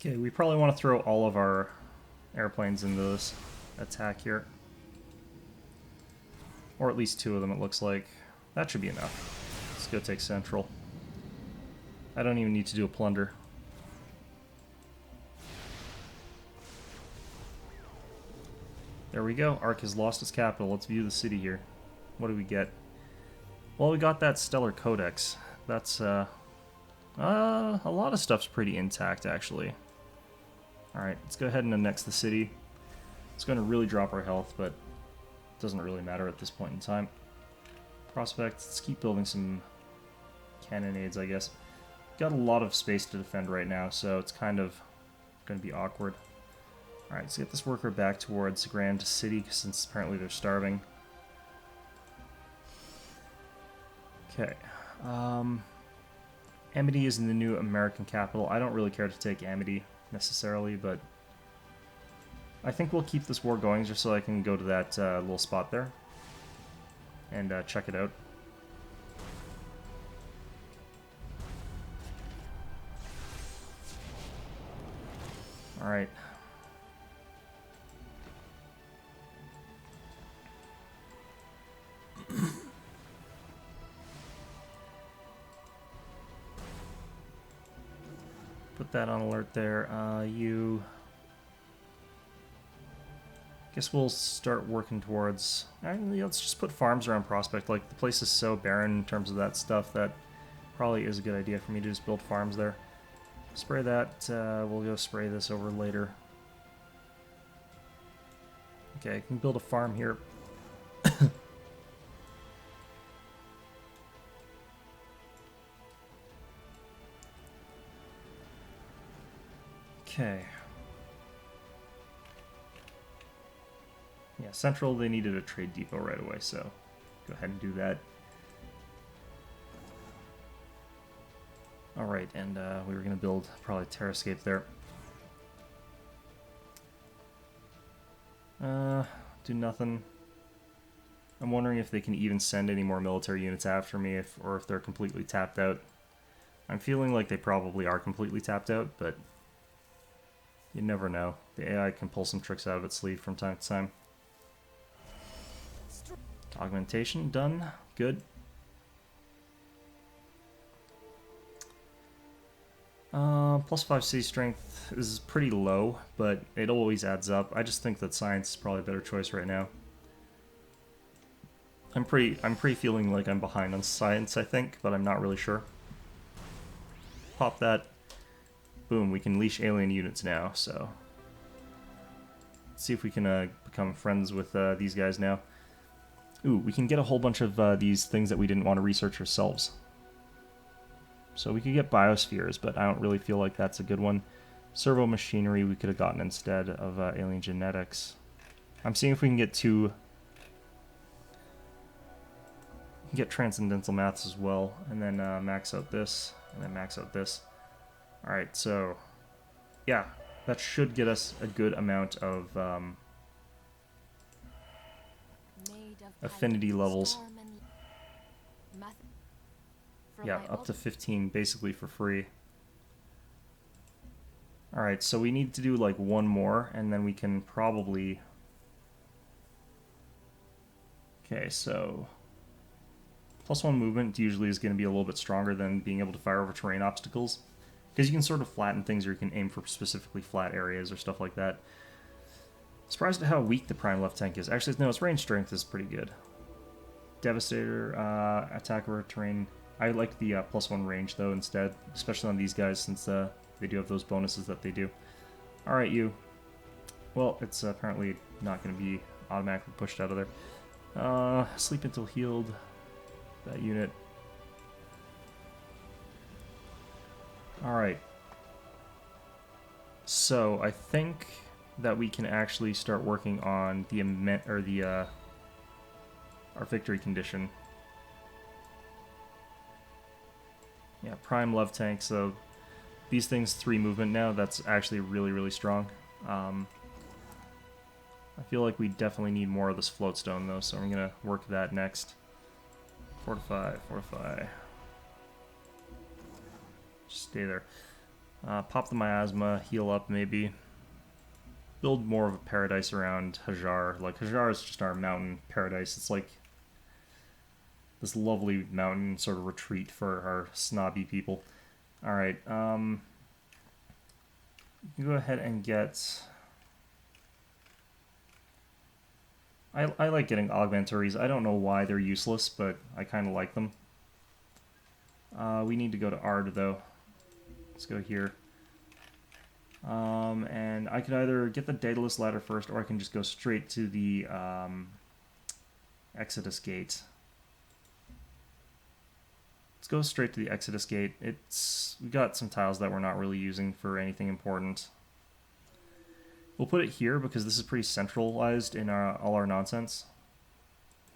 Okay, we probably want to throw all of our airplanes into this attack here. Or at least 2 of them, it looks like. That should be enough. Let's go take Central. I don't even need to do a plunder. There we go. Ark has lost its capital. Let's view the city here. What do we get? Well, we got that Stellar Codex. That's, a lot of stuff's pretty intact, actually. Alright, let's go ahead and annex the city. It's going to really drop our health, but it doesn't really matter at this point in time. Prospect, let's keep building some cannonades, I guess. Got a lot of space to defend right now, so it's kind of going to be awkward. Alright, let's get this worker back towards Grand City, since apparently they're starving. Okay. Amity is in the new American capital. I don't really care to take Amity, necessarily, but I think we'll keep this war going just so I can go to that little spot there and check it out. Alright. Put that on alert there. Guess we'll start working towards... let's just put farms around Prospect. Like, the place is so barren in terms of that stuff that probably is a good idea for me to just build farms there. Spray that. We'll go spray this over later. Okay, I can build a farm here. Okay. Yeah, Central, they needed a trade depot right away, so go ahead and do that. Alright, and we were going to build probably a Terrascape there. Do nothing. I'm wondering if they can even send any more military units after me, or if they're completely tapped out. I'm feeling like they probably are completely tapped out, but you never know. The AI can pull some tricks out of its sleeve from time to time. Augmentation done. Good. +5 C strength is pretty low, but it always adds up. I just think that science is probably a better choice right now. I'm pretty feeling like I'm behind on science, I think, but I'm not really sure. Pop that. Boom, we can leash alien units now, so... Let's see if we can become friends with these guys now. Ooh, we can get a whole bunch of these things that we didn't want to research ourselves. So we could get biospheres, but I don't really feel like that's a good one. Servo machinery we could have gotten instead of alien genetics. I'm seeing if we can get get transcendental maths as well, and then max out this, and then max out this. Alright, so yeah, that should get us a good amount of affinity levels. Yeah, up to 15 basically for free. Alright, so we need to do like one more, and then we can probably... Okay, so... +1 movement usually is going to be a little bit stronger than being able to fire over terrain obstacles. Because you can sort of flatten things, or you can aim for specifically flat areas or stuff like that. Surprised at how weak the prime left tank is. Actually, no, its range strength is pretty good. Devastator, attack over terrain. I like the +1 range, though, instead. Especially on these guys, since they do have those bonuses that they do. Alright, you. Well, it's apparently not going to be automatically pushed out of there. Sleep until healed. That unit. Alright. So, I think that we can actually start working on the our victory condition. Yeah, prime love tank, so these things 3 movement now, that's actually really, really strong. I feel like we definitely need more of this floatstone though, so I'm gonna work that next. Fortify, fortify. Just stay there. Pop the miasma, heal up maybe. Build more of a paradise around Hajar. Like, Hajar is just our mountain paradise. It's like this lovely mountain sort of retreat for our snobby people. Alright, you can go ahead and get... I like getting augmentaries. I don't know why they're useless, but I kind of like them. We need to go to Ard, though. Let's go here. And I could either get the Daedalus ladder first, or I can just go straight to the Exodus gate. Let's go straight to the Exodus gate. We got some tiles that we're not really using for anything important. We'll put it here because this is pretty centralized in all our nonsense.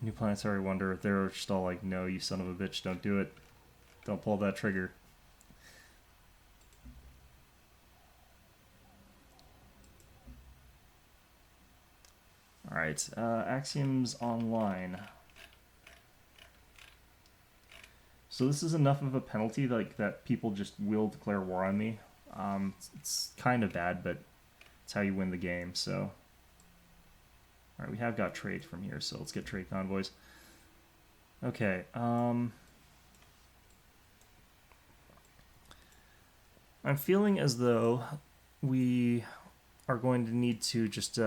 New Planetary Wonder, they're just all like, no, you son of a bitch, don't do it. Don't pull that trigger. Alright, Axioms Online. So this is enough of a penalty that people just will declare war on me. It's kind of bad, but it's how you win the game, so... Alright, we have got trade from here, so let's get trade convoys. Okay, I'm feeling as though we are going to need to just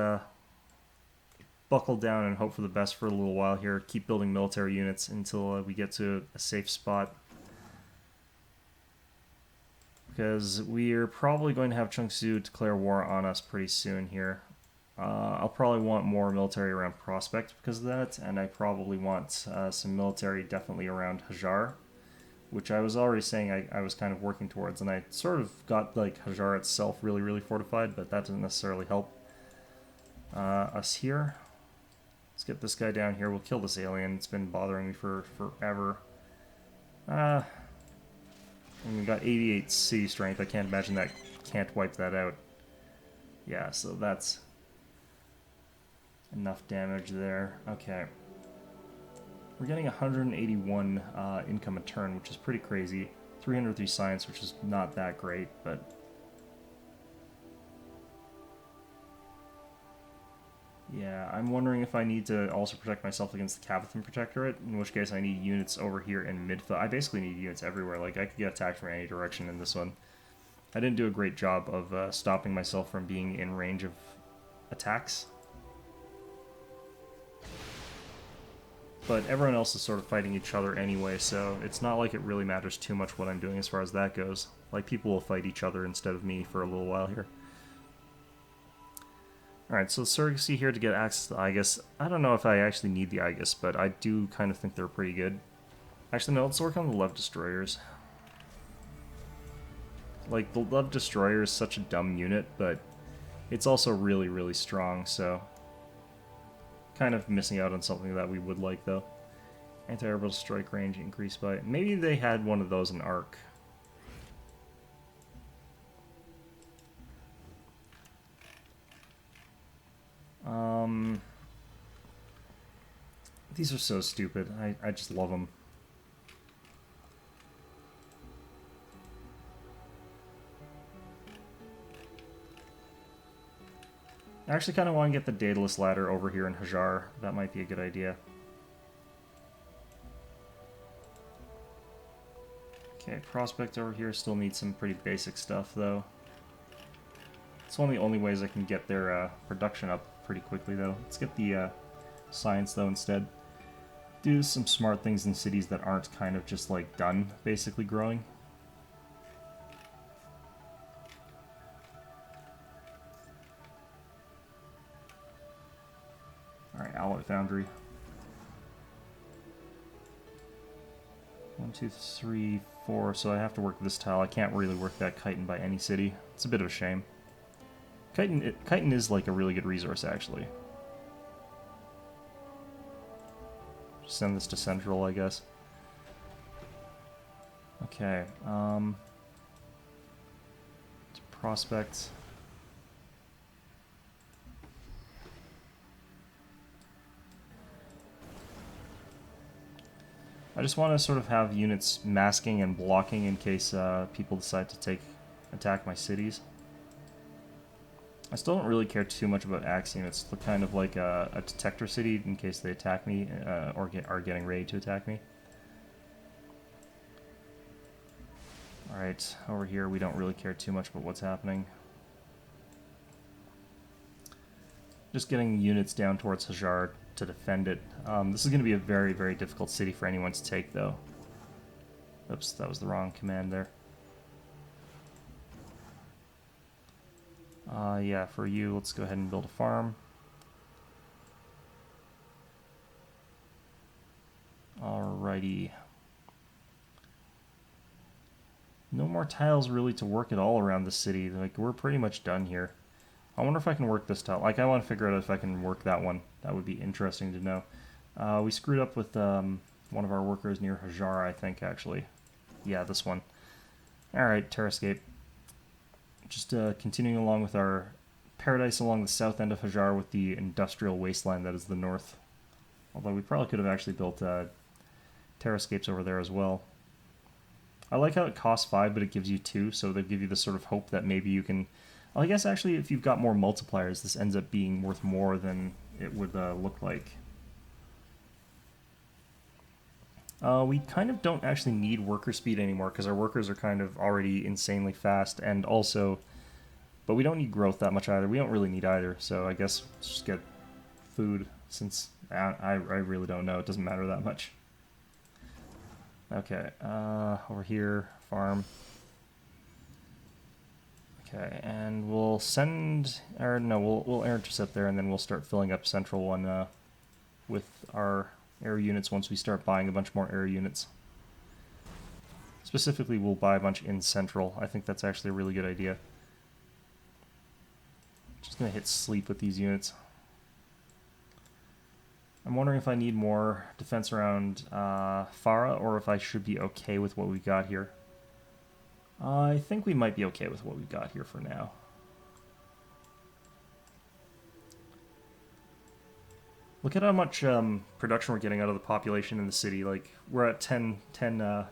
buckle down and hope for the best for a little while here. Keep building military units until we get to a safe spot. Because we are probably going to have Chengsu declare war on us pretty soon here. I'll probably want more military around Prospect because of that, and I probably want some military definitely around Hajar, which I was already saying I was kind of working towards, and I sort of got like Hajar itself really, really fortified, but that doesn't necessarily help us here. Let's get this guy down here. We'll kill this alien. It's been bothering me for forever. And we got 88 city strength. I can't imagine that can't wipe that out. Yeah, so that's enough damage there. Okay. We're getting 181 income a turn, which is pretty crazy. 303 science, which is not that great, but... Yeah, I'm wondering if I need to also protect myself against the Cavathon Protectorate, in which case I need units over here in Midfa. I basically need units everywhere. Like, I could get attacked from any direction in this one. I didn't do a great job of stopping myself from being in range of attacks. But everyone else is sort of fighting each other anyway, so it's not like it really matters too much what I'm doing as far as that goes. Like, people will fight each other instead of me for a little while here. Alright, so Surrogacy here to get access to the Aegis. I don't know if I actually need the Aegis, but I do kind of think they're pretty good. Actually, no, let's work on the Love Destroyers. Like, the Love Destroyer is such a dumb unit, but it's also really, really strong, so... Kind of missing out on something that we would like, though. Anti-orbital strike range increased by... Maybe they had one of those in Arc. These are so stupid. I just love them. I actually kind of want to get the Daedalus ladder over here in Hajar. That might be a good idea. Okay, Prospect over here still needs some pretty basic stuff, though. It's one of the only ways I can get their production up pretty quickly, though. Let's get the science, though, instead. Do some smart things in cities that aren't kind of just, like, done, basically growing. Alright, Alloy Foundry. 1, 2, 3, 4, so I have to work this tile. I can't really work that chitin by any city. It's a bit of a shame. Chitin is, like, a really good resource, actually. Send this to Central, I guess. Okay, Prospect. I just want to sort of have units masking and blocking in case people decide to take attack my cities. I still don't really care too much about Axiom. It's kind of like a detector city in case they attack me or are getting ready to attack me. Alright, over here we don't really care too much about what's happening. Just getting units down towards Hajar to defend it. This is going to be a very, very difficult city for anyone to take, though. Oops, that was the wrong command there. Yeah, for you, let's go ahead and build a farm. Alrighty. No more tiles really to work at all around the city. Like, we're pretty much done here. I wonder if I can work this tile. Like, I want to figure out if I can work that one. That would be interesting to know. We screwed up with one of our workers near Hajar, I think, actually. Yeah, this one. Alright, Terrascape. Just continuing along with our paradise along the south end of Hajar with the industrial wasteland that is the north. Although we probably could have actually built Terrascapes over there as well. I like how it costs 5, but it gives you 2, so they give you this sort of hope that maybe you can... Well, I guess actually if you've got more multipliers, this ends up being worth more than it would look like. We kind of don't actually need worker speed anymore because our workers are kind of already insanely fast, and also... But we don't need growth that much either. We don't really need either, so I guess let's just get food, since I really don't know. It doesn't matter that much. Okay, over here, farm. Okay, and we'll send, or no, we'll air intercept there, and then we'll start filling up central one with our air units once we start buying a bunch more air units. Specifically, we'll buy a bunch in central. I think that's actually a really good idea. Just gonna hit sleep with these units. I'm wondering if I need more defense around Falah, or if I should be okay with what we got here. I think we might be okay with what we got here for now. Look at how much production we're getting out of the population in the city. Like, we're at 10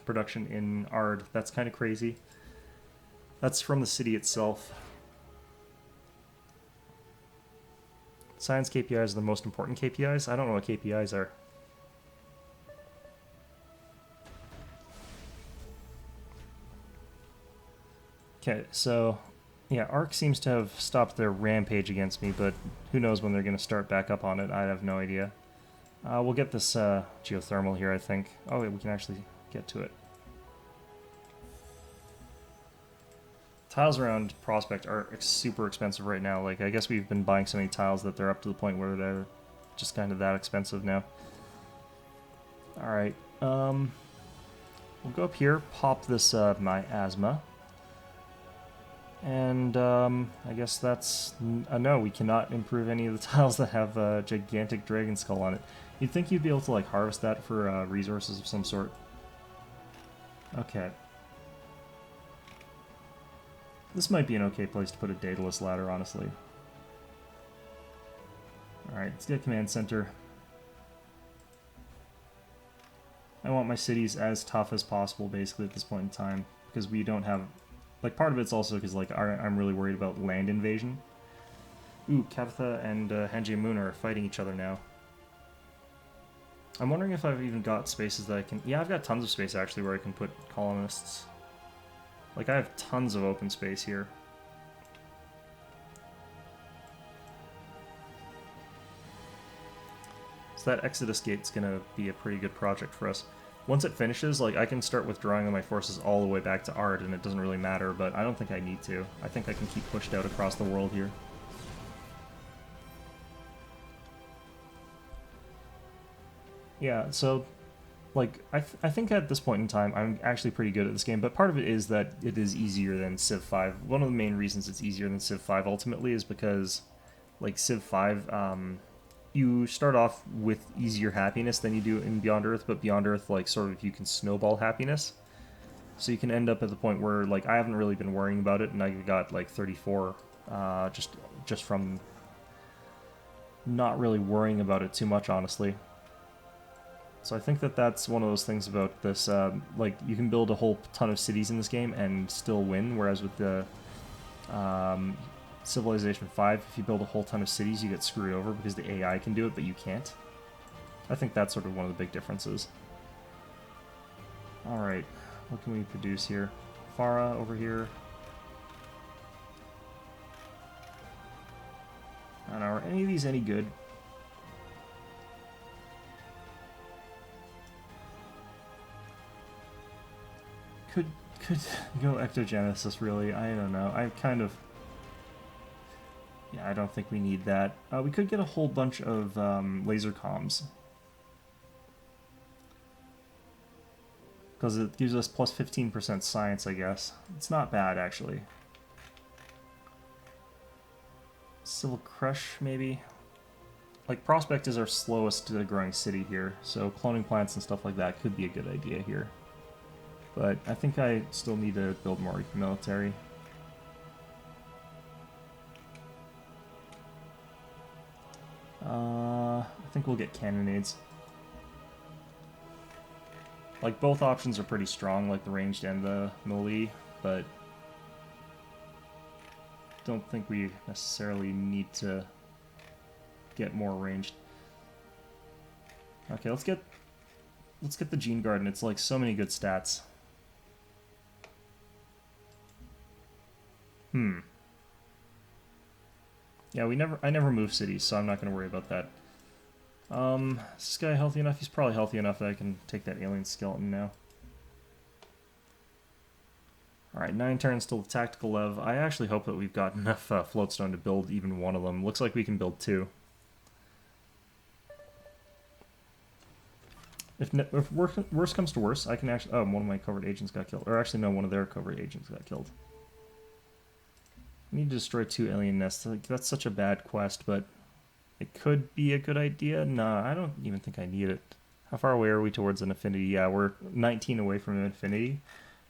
production in Ard. That's kind of crazy. That's from the city itself. Science KPIs are the most important KPIs? I don't know what KPIs are. Okay, so yeah, Ark seems to have stopped their rampage against me, but who knows when they're going to start back up on it. I have no idea. We'll get this geothermal here, I think. Oh, wait, we can actually get to it. Tiles around Prospect are super expensive right now. Like, I guess we've been buying so many tiles that they're up to the point where they're just kind of that expensive now. Alright, we'll go up here, pop this miasma. And I guess that's a no. We cannot improve any of the tiles that have a gigantic dragon skull on it. You'd think you'd be able to like harvest that for resources of some sort. Okay. This might be an okay place to put a Daedalus ladder, honestly. Alright, let's get a command center. I want my cities as tough as possible, basically, at this point in time, because we don't have... Like, part of it's also because, like, I'm really worried about land invasion. Ooh, Kapitha and Hanjiamun are fighting each other now. I'm wondering if I've even got spaces that I can... Yeah, I've got tons of space, actually, where I can put colonists. Like, I have tons of open space here. So that Exodus Gate's gonna be a pretty good project for us. Once it finishes, like, I can start withdrawing my forces all the way back to Ard, and it doesn't really matter, but I don't think I need to. I think I can keep pushed out across the world here. Yeah, so... Like, I think at this point in time, I'm actually pretty good at this game, but part of it is that it is easier than Civ 5. One of the main reasons it's easier than Civ 5 ultimately is because, like, Civ 5, you start off with easier happiness than you do in Beyond Earth, but Beyond Earth, like, sort of you can snowball happiness. So you can end up at the point where, like, I haven't really been worrying about it, and I got, like, 34 just from not really worrying about it too much, honestly. So I think that that's one of those things about this, like, you can build a whole ton of cities in this game and still win, whereas with the Civilization 5, if you build a whole ton of cities, you get screwed over because the AI can do it, but you can't. I think that's sort of one of the big differences. Alright, what can we produce here? Falah over here. I don't know, are any of these any good? Could go ectogenesis, really. I don't know. I kind of... Yeah, I don't think we need that. We could get a whole bunch of laser comms. Because it gives us plus 15% science, I guess. It's not bad, actually. Civil Crush, maybe? Like, Prospect is our slowest growing city here, so cloning plants and stuff like that could be a good idea here. But I think I still need to build more military. I think we'll get cannonades. Like, both options are pretty strong, like the ranged and the melee, but don't think we necessarily need to get more ranged. Okay, let's get the Gene Garden. It's like so many good stats. Yeah, I never move cities, so I'm not going to worry about that. Is this guy healthy enough? He's probably healthy enough that I can take that alien skeleton now. Alright, 9 turns till the tactical lev. I actually hope that we've got enough floatstone to build even one of them. Looks like we can build 2. If worse comes to worse, I can actually... Oh, one of my covert agents got killed. Or actually, no, one of their covert agents got killed. I need to destroy 2 alien nests. Like, that's such a bad quest, but it could be a good idea. Nah, I don't even think I need it. How far away are we towards an affinity? Yeah, we're 19 away from an affinity.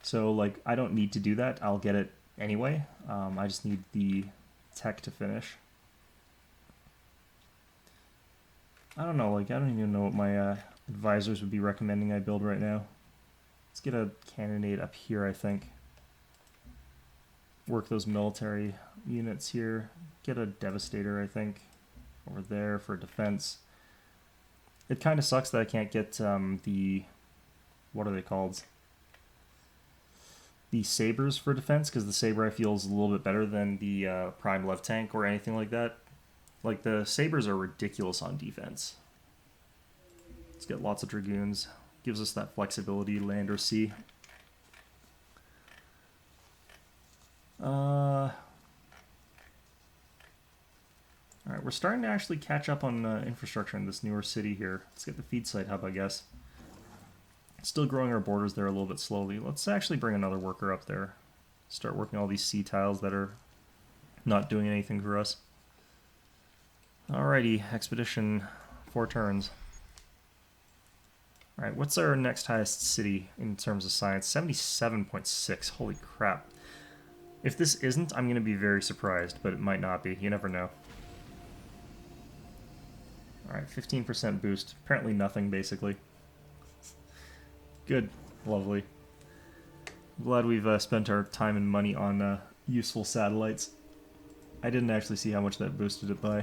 So, like, I don't need to do that. I'll get it anyway. I just need the tech to finish. I don't know, like, I don't even know what my advisors would be recommending I build right now. Let's get a cannonade up here, I think. Work those military units here. Get a devastator, I think, over there for defense. It kind of sucks that I can't get the... What are they called? The sabers for defense, because the saber I feel is a little bit better than the prime left tank or anything like that. Like, the sabers are ridiculous on defense. Let's get lots of dragoons. Gives us that flexibility, land or sea. Alright, we're starting to actually catch up on infrastructure in this newer city here. Let's get the feed site hub, I guess. Still growing our borders there a little bit slowly. Let's actually bring another worker up there. Start working all these sea tiles that are not doing anything for us. Alrighty, expedition, 4 turns. Alright, what's our next highest city in terms of science? 77.6, holy crap. If this isn't, I'm going to be very surprised, but it might not be. You never know. Alright, 15% boost. Apparently nothing, basically. Good. Lovely. Glad we've spent our time and money on useful satellites. I didn't actually see how much that boosted it by.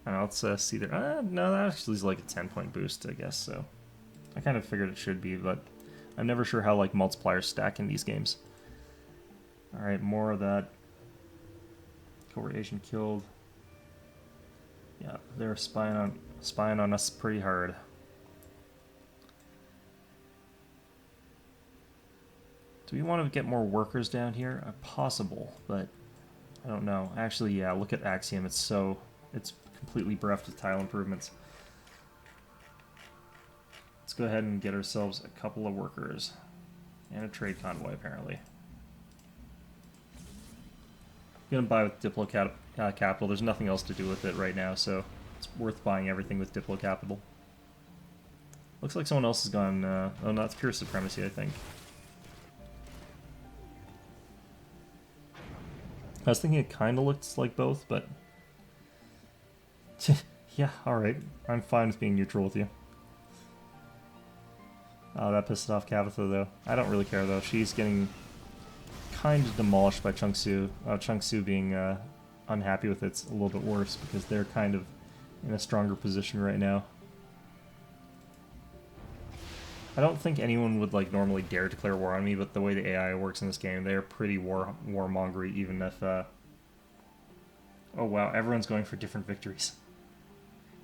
I don't know, let's see there. No, that actually is like a 10-point boost, I guess, so. I kind of figured it should be, but I'm never sure how, like, multipliers stack in these games. Alright, more of that. Covert agent killed. Yeah, they're spying on us pretty hard. Do we want to get more workers down here? Possible, but I don't know. Actually, yeah, look at Axiom. It's completely bereft of tile improvements. Let's go ahead and get ourselves a couple of workers. And a trade convoy, apparently. I'm going to buy with Diplo Capital. There's nothing else to do with it right now, so it's worth buying everything with Diplo Capital. Looks like someone else has gone... oh, no, it's pure supremacy, I think. I was thinking it kind of looks like both, but... Yeah, alright. I'm fine with being neutral with you. Oh, that pissed off Cavitha, though. I don't really care, though. She's getting kind of demolished by Chungsu. Chungsu being unhappy with it's a little bit worse, because they're kind of in a stronger position right now. I don't think anyone would like normally dare declare war on me, but the way the AI works in this game, they're pretty warmongery, even if... Oh wow, everyone's going for different victories.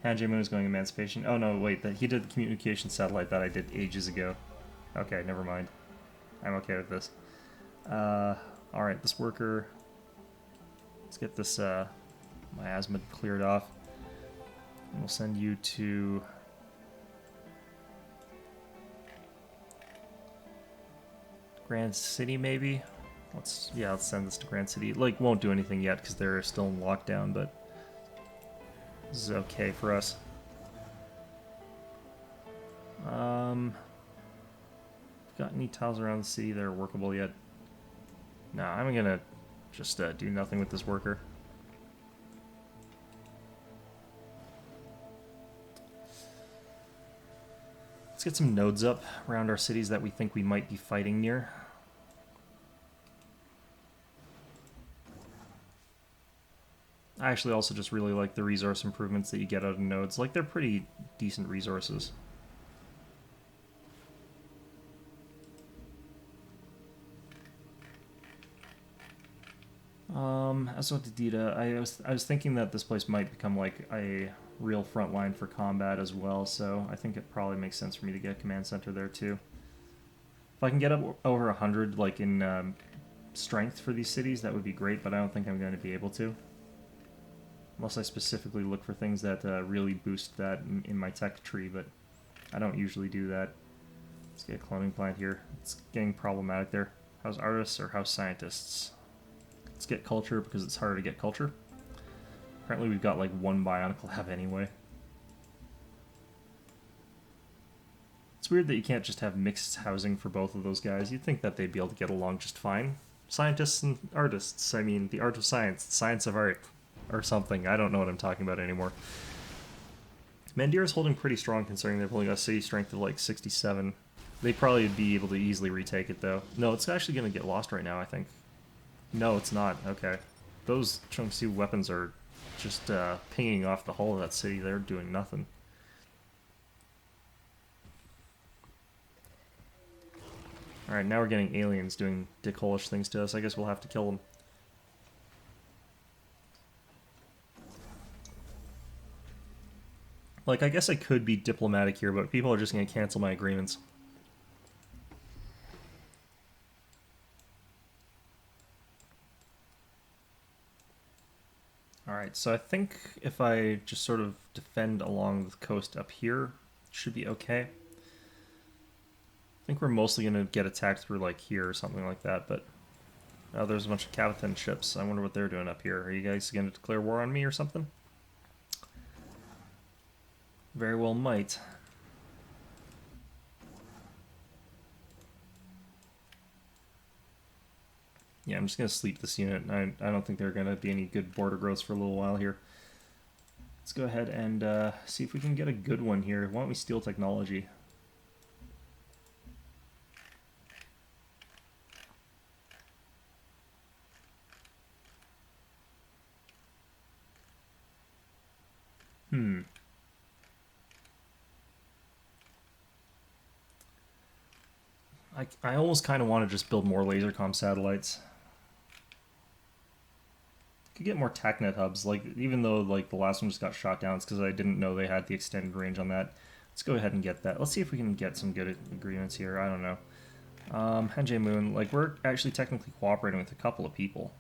Han Jae-moon is going Emancipation. Oh no, wait, he did the communication satellite that I did ages ago. Okay, never mind. I'm okay with this. Alright, this worker... Let's get this miasma cleared off. And we'll send you to... Grand City, maybe? Let's send this to Grand City. Like, won't do anything yet because they're still in lockdown, but this is okay for us. Got any tiles around the city that are workable yet? No, I'm gonna just do nothing with this worker. Let's get some nodes up around our cities that we think we might be fighting near. I actually also just really like the resource improvements that you get out of nodes. Like, they're pretty decent resources. As with Dita, I was thinking that this place might become like a real front line for combat as well, so I think it probably makes sense for me to get a command center there too. If I can get up over 100 like in strength for these cities, that would be great, but I don't think I'm going to be able to. Unless I specifically look for things that really boost that in my tech tree, but I don't usually do that. Let's get a cloning plant here. It's getting problematic there. How's artists or how's scientists? Let's get culture because it's harder to get culture. Apparently we've got like one bionic lab anyway. It's weird that you can't just have mixed housing for both of those guys. You'd think that they'd be able to get along just fine. Scientists and artists. I mean, the art of science, the science of art, or something. I don't know what I'm talking about anymore. Mandir is holding pretty strong considering they've only got a city strength of like 67. They'd probably be able to easily retake it though. No, it's actually going to get lost right now, I think. No, it's not. Okay. Those Chungsu weapons are just pinging off the hull of that city. They're doing nothing. Alright, now we're getting aliens doing dickholish things to us. I guess we'll have to kill them. Like, I guess I could be diplomatic here, but people are just going to cancel my agreements. Alright, so I think if I just sort of defend along the coast up here, it should be okay. I think we're mostly going to get attacked through like here or something like that, but... Oh, there's a bunch of Cavithan ships. I wonder what they're doing up here. Are you guys going to declare war on me or something? Very well might. Yeah, I'm just going to sleep this unit. I don't think there are going to be any good border growths for a little while here. Let's go ahead and see if we can get a good one here. Why don't we steal technology? I almost kind of want to just build more lasercom satellites. Could get more TACnet hubs, like even though like the last one just got shot down, it's because I didn't know they had the extended range on that. Let's go ahead and get that. Let's see if we can get some good agreements here. I don't know. Han Jae-moon, like we're actually technically cooperating with a couple of people.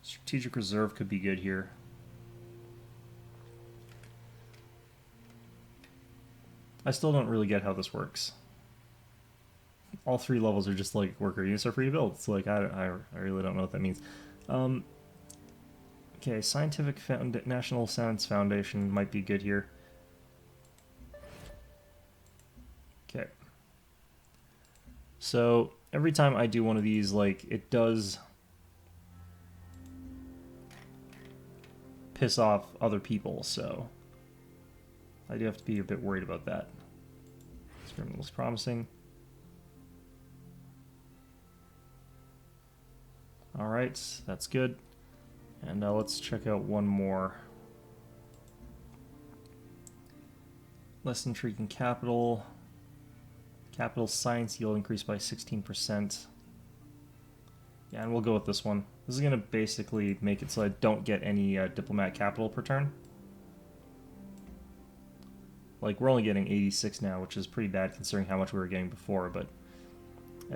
Strategic reserve could be good here. I still don't really get how this works. All three levels are just like worker units are free to build. It's like I really don't know what that means. Okay, Scientific National Science Foundation might be good here. Okay. So every time I do one of these, like it does piss off other people, so I do have to be a bit worried about that. Experiment looks promising. Alright, that's good. And let's check out one more. Less intriguing capital. Capital science yield increased by 16%. Yeah, and we'll go with this one. This is going to basically make it so I don't get any diplomat capital per turn. Like, we're only getting 86 now, which is pretty bad considering how much we were getting before, but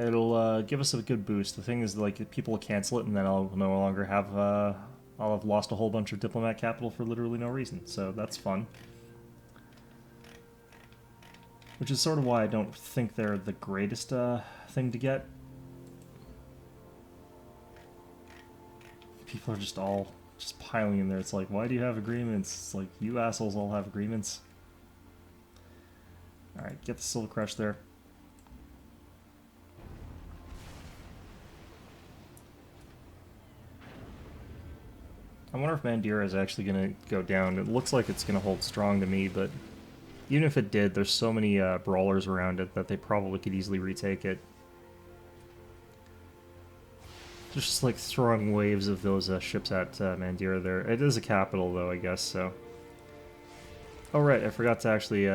it'll give us a good boost. The thing is, like, people will cancel it, and then I'll no longer have, I'll have lost a whole bunch of diplomat capital for literally no reason, so that's fun. Which is sort of why I don't think they're the greatest thing to get. People are just all just piling in there. It's like, why do you have agreements? It's like, you assholes all have agreements. Alright, get the Silver Crush there. I wonder if Mandira is actually going to go down. It looks like it's going to hold strong to me, but even if it did, there's so many brawlers around it that they probably could easily retake it. Just like throwing waves of those ships at Mandira there. It is a capital though, I guess, so. Oh right, I forgot to actually,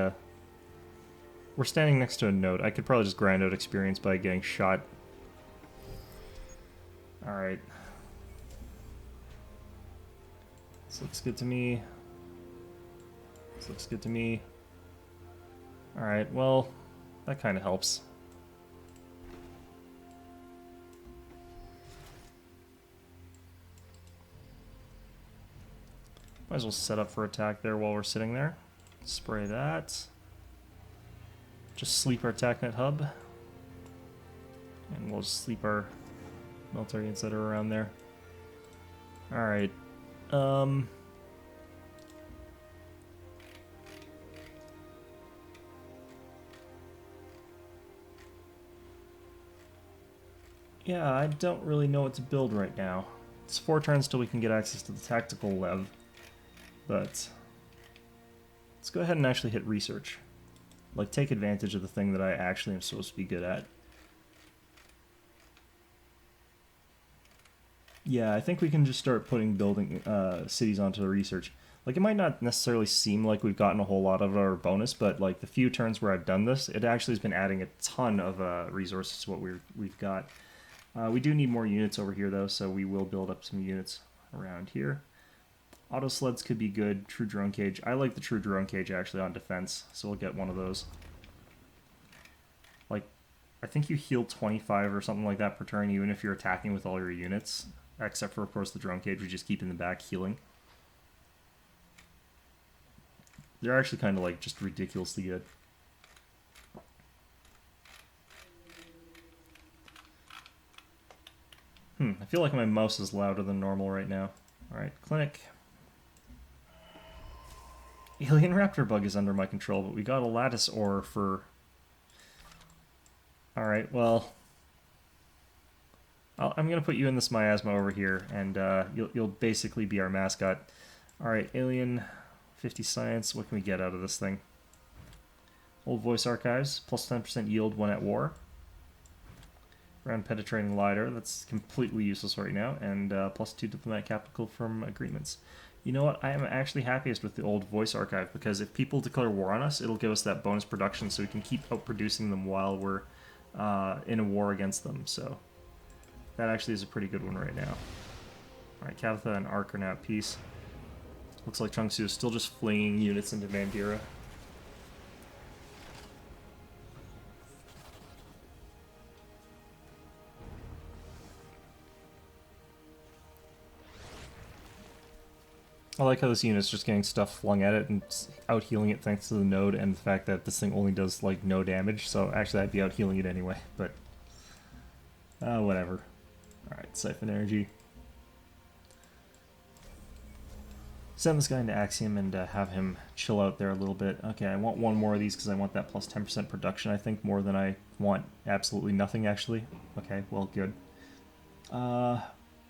we're standing next to a node. I could probably just grind out experience by getting shot. Alright. This looks good to me. This looks good to me. Alright, well, that kind of helps. Might as well set up for attack there while we're sitting there. Spray that. Just sleep our TACnet hub. And we'll just sleep our military units that are around there. Alright. Yeah, I don't really know what to build right now. It's 4 turns till we can get access to the tactical lev. But let's go ahead and actually hit research. Like, take advantage of the thing that I actually am supposed to be good at. Yeah, I think we can just start putting building cities onto the research. Like, it might not necessarily seem like we've gotten a whole lot of our bonus, but like the few turns where I've done this, it actually has been adding a ton of resources to what we've got. We do need more units over here though, so we will build up some units around here. Auto sleds could be good. True drone cage. I like the true drone cage actually on defense, so we'll get one of those. Like, I think you heal 25 or something like that per turn, even if you're attacking with all your units. Except for, of course, the drone cage, we just keep in the back healing. They're actually kind of like just ridiculously good. I feel like my mouse is louder than normal right now. Alright, clinic. Alien Raptor bug is under my control, but we got a lattice ore for... Alright, well... I'm going to put you in this miasma over here, and you'll basically be our mascot. Alright, Alien 50 Science, what can we get out of this thing? Old Voice Archives, plus 10% yield when at war. Ground Penetrating Lidar, that's completely useless right now, and plus 2 Diplomatic Capital from agreements. You know what, I am actually happiest with the Old Voice Archive, because if people declare war on us, it'll give us that bonus production so we can keep outproducing them while we're in a war against them, so... That actually is a pretty good one right now. Alright, Kavatha and Ark are now at peace. Looks like Chungsu is still just flinging units into Mandira. I like how this unit's just getting stuff flung at it and out healing it thanks to the node and the fact that this thing only does like no damage, so actually I'd be out healing it anyway, but whatever. Alright, Siphon Energy. Send this guy into Axiom and have him chill out there a little bit. Okay, I want one more of these because I want that plus 10% production, I think, more than I want absolutely nothing, actually. Okay, well, good.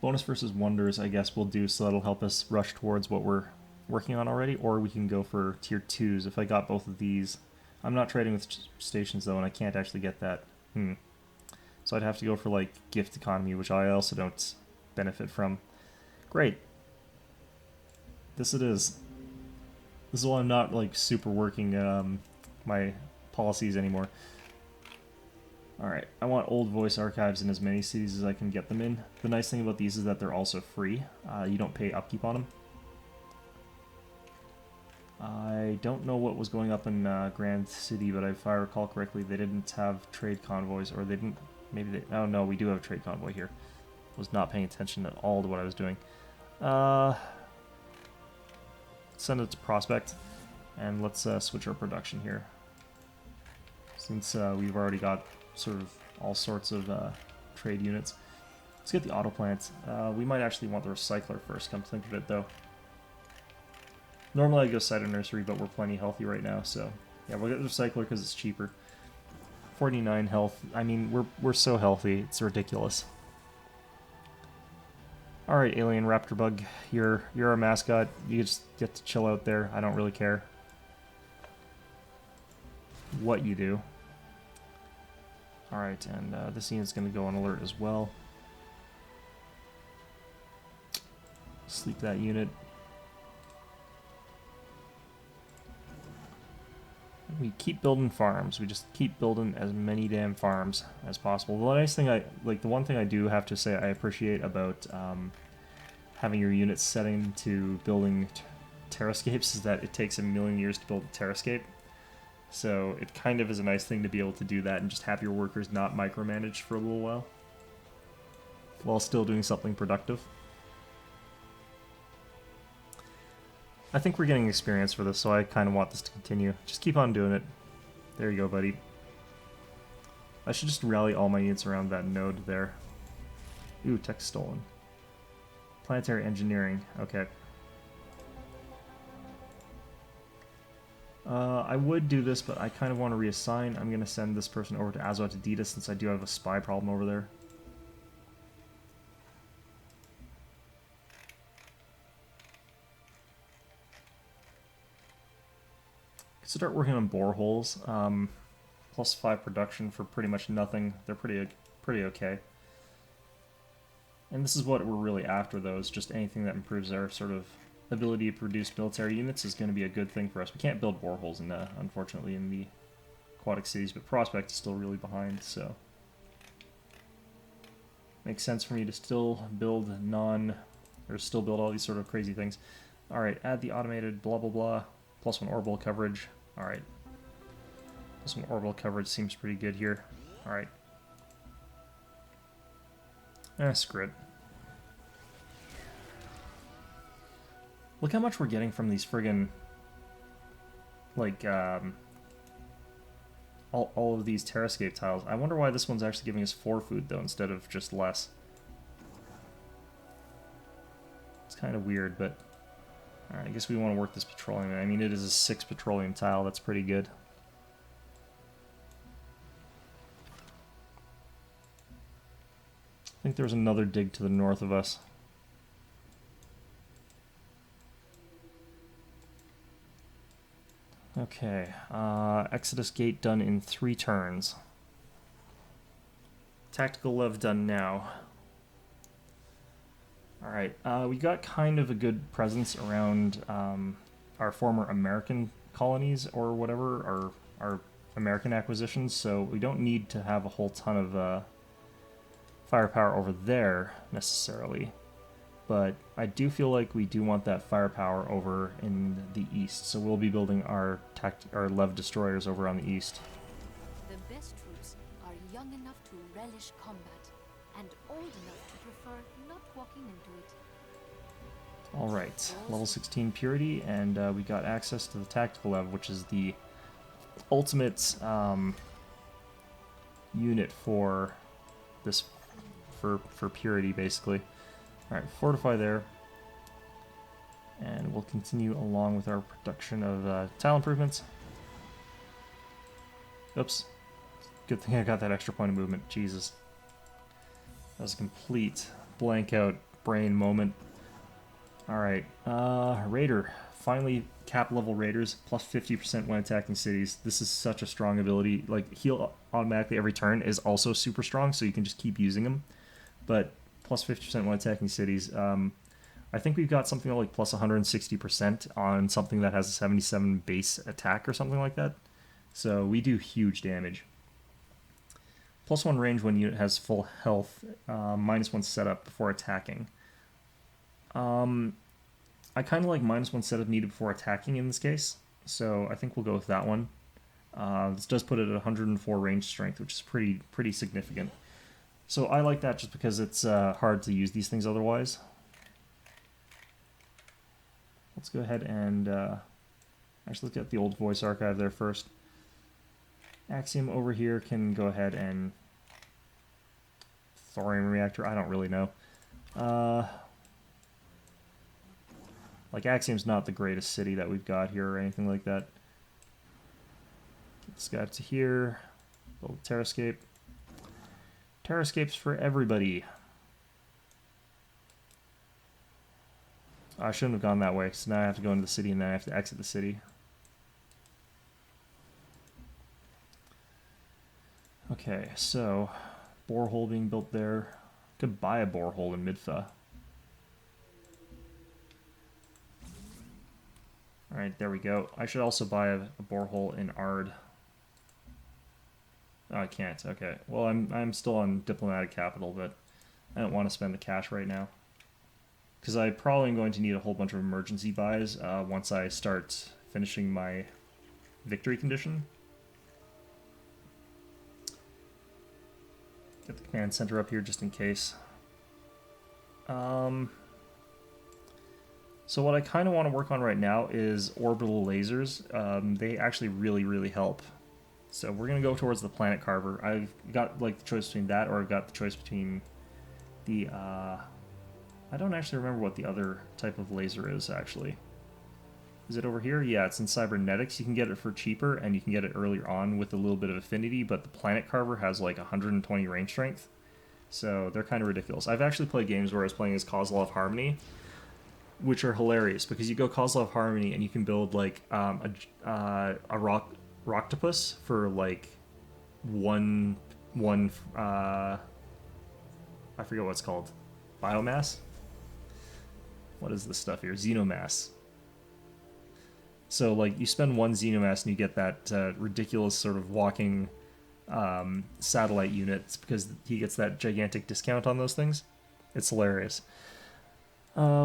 Bonus versus wonders, I guess we'll do, so that'll help us rush towards what we're working on already, or we can go for tier 2s if I got both of these. I'm not trading with stations though, and I can't actually get that. So I'd have to go for like gift economy, which I also don't benefit from. Great. This it is. This is why I'm not like super working my policies anymore. Alright, I want old voice archives in as many cities as I can get them in. The nice thing about these is that they're also free. You don't pay upkeep on them. I don't know what was going up in Grand City, but if I recall correctly, they didn't have trade convoys, or they didn't, maybe they, oh no, we do have a trade convoy here. Was not paying attention at all to what I was doing. Send it to Prospect, and let's switch our production here. Since we've already got sort of all sorts of trade units. Let's get the auto plant. We might actually want the recycler first, come to think of it though. Normally I'd go cider nursery, but we're plenty healthy right now, so yeah, we'll get the recycler because it's cheaper. 49 health. I mean, we're so healthy, it's ridiculous. Alright, alien raptor bug, you're our mascot. You just get to chill out there. I don't really care what you do. Alright, and this unit's going to go on alert as well. Sleep that unit. We keep building farms. We just keep building as many damn farms as possible. The nice thing the one thing I do have to say I appreciate about having your units setting to building terrascapes is that it takes a million years to build a terrascape. So it kind of is a nice thing to be able to do that and just have your workers not micromanaged for a little while still doing something productive. I think we're getting experience for this, so I kind of want this to continue. Just keep on doing it. There you go, buddy. I should just rally all my units around that node there. Ooh, tech stolen. Planetary engineering. Okay. I would do this, but I kind of want to reassign. I'm going to send this person over to Azot Adidas since I do have a spy problem over there. Start working on boreholes. Plus 5 production for pretty much nothing. They're pretty okay. And this is what we're really after, though, is just anything that improves our sort of ability to produce military units is going to be a good thing for us. We can't build boreholes, unfortunately, in the aquatic cities, but Prospect is still really behind, so makes sense for me to still build still build all these sort of crazy things. Alright, add the automated blah blah blah, +1 orbital coverage. Alright. +1 orbital coverage seems pretty good here. Alright. Screw it. Look how much we're getting from these friggin' like all of these terrascape tiles. I wonder why this one's actually giving us 4 food though instead of just less. It's kind of weird, but alright, I guess we want to work this petroleum. I mean, it is a 6 petroleum tile. That's pretty good. I think there's another dig to the north of us. Okay, Exodus Gate done in 3 turns. Tactical Lev done now. Alright, we got kind of a good presence around our former American colonies or whatever, our American acquisitions, so we don't need to have a whole ton of firepower over there necessarily. But I do feel like we do want that firepower over in the east, so we'll be building our Lev destroyers over on the east. The best troops are young enough to relish combat, and old enough to prefer not walking into it. Alright, level 16 purity, and we got access to the tactical Lev, which is the ultimate unit for this, for purity, basically. Alright, fortify there. And we'll continue along with our production of tile improvements. Oops. Good thing I got that extra point of movement. Jesus. That was a complete blank out brain moment. Alright, Raider. Finally, cap level Raiders, plus 50% when attacking cities. This is such a strong ability. Like, heal automatically every turn is also super strong, so you can just keep using them. But plus 50% when attacking cities. I think we've got something like plus 160% on something that has a 77 base attack or something like that. So we do huge damage. Plus 1 range when unit has full health, minus 1 setup before attacking. I kind of like minus 1 setup needed before attacking in this case, so I think we'll go with that one. This does put it at 104 range strength, which is pretty significant. So I like that just because it's hard to use these things otherwise. Let's go ahead and actually look at the old voice archive there first. Axiom over here can go ahead and thorium reactor. I don't really know. Like, Axiom's not the greatest city that we've got here or anything like that. Get this guy up to here. Build a Terrascape. Terrascapes for everybody. I shouldn't have gone that way, because now I have to go into the city and then I have to exit the city. Okay, so borehole being built there. Could buy a borehole in Midfa. Alright, there we go. I should also buy a borehole in Ard. Oh, I can't. Okay. Well, I'm still on diplomatic capital, but I don't want to spend the cash right now. Because I probably am going to need a whole bunch of emergency buys once I start finishing my victory condition. Get the command center up here just in case. So what I kind of want to work on right now is orbital lasers. They actually really help. So we're going to go towards the Planet Carver. I've got like the choice between that, or I've got the choice between the... I don't actually remember what the other type of laser is, actually. Is it over here? Yeah, it's in cybernetics. You can get it for cheaper, and you can get it earlier on with a little bit of affinity, but the Planet Carver has like 120 range strength. So they're kind of ridiculous. I've actually played games where I was playing as Kozlov Harmony, which are hilarious, because you go Kozlov Harmony and you can build like a Rocktopus for like one I forget what it's called. Biomass? What is this stuff here? Xenomass. So like you spend 1 Xenomass and you get that ridiculous sort of walking satellite unit because he gets that gigantic discount on those things. It's hilarious.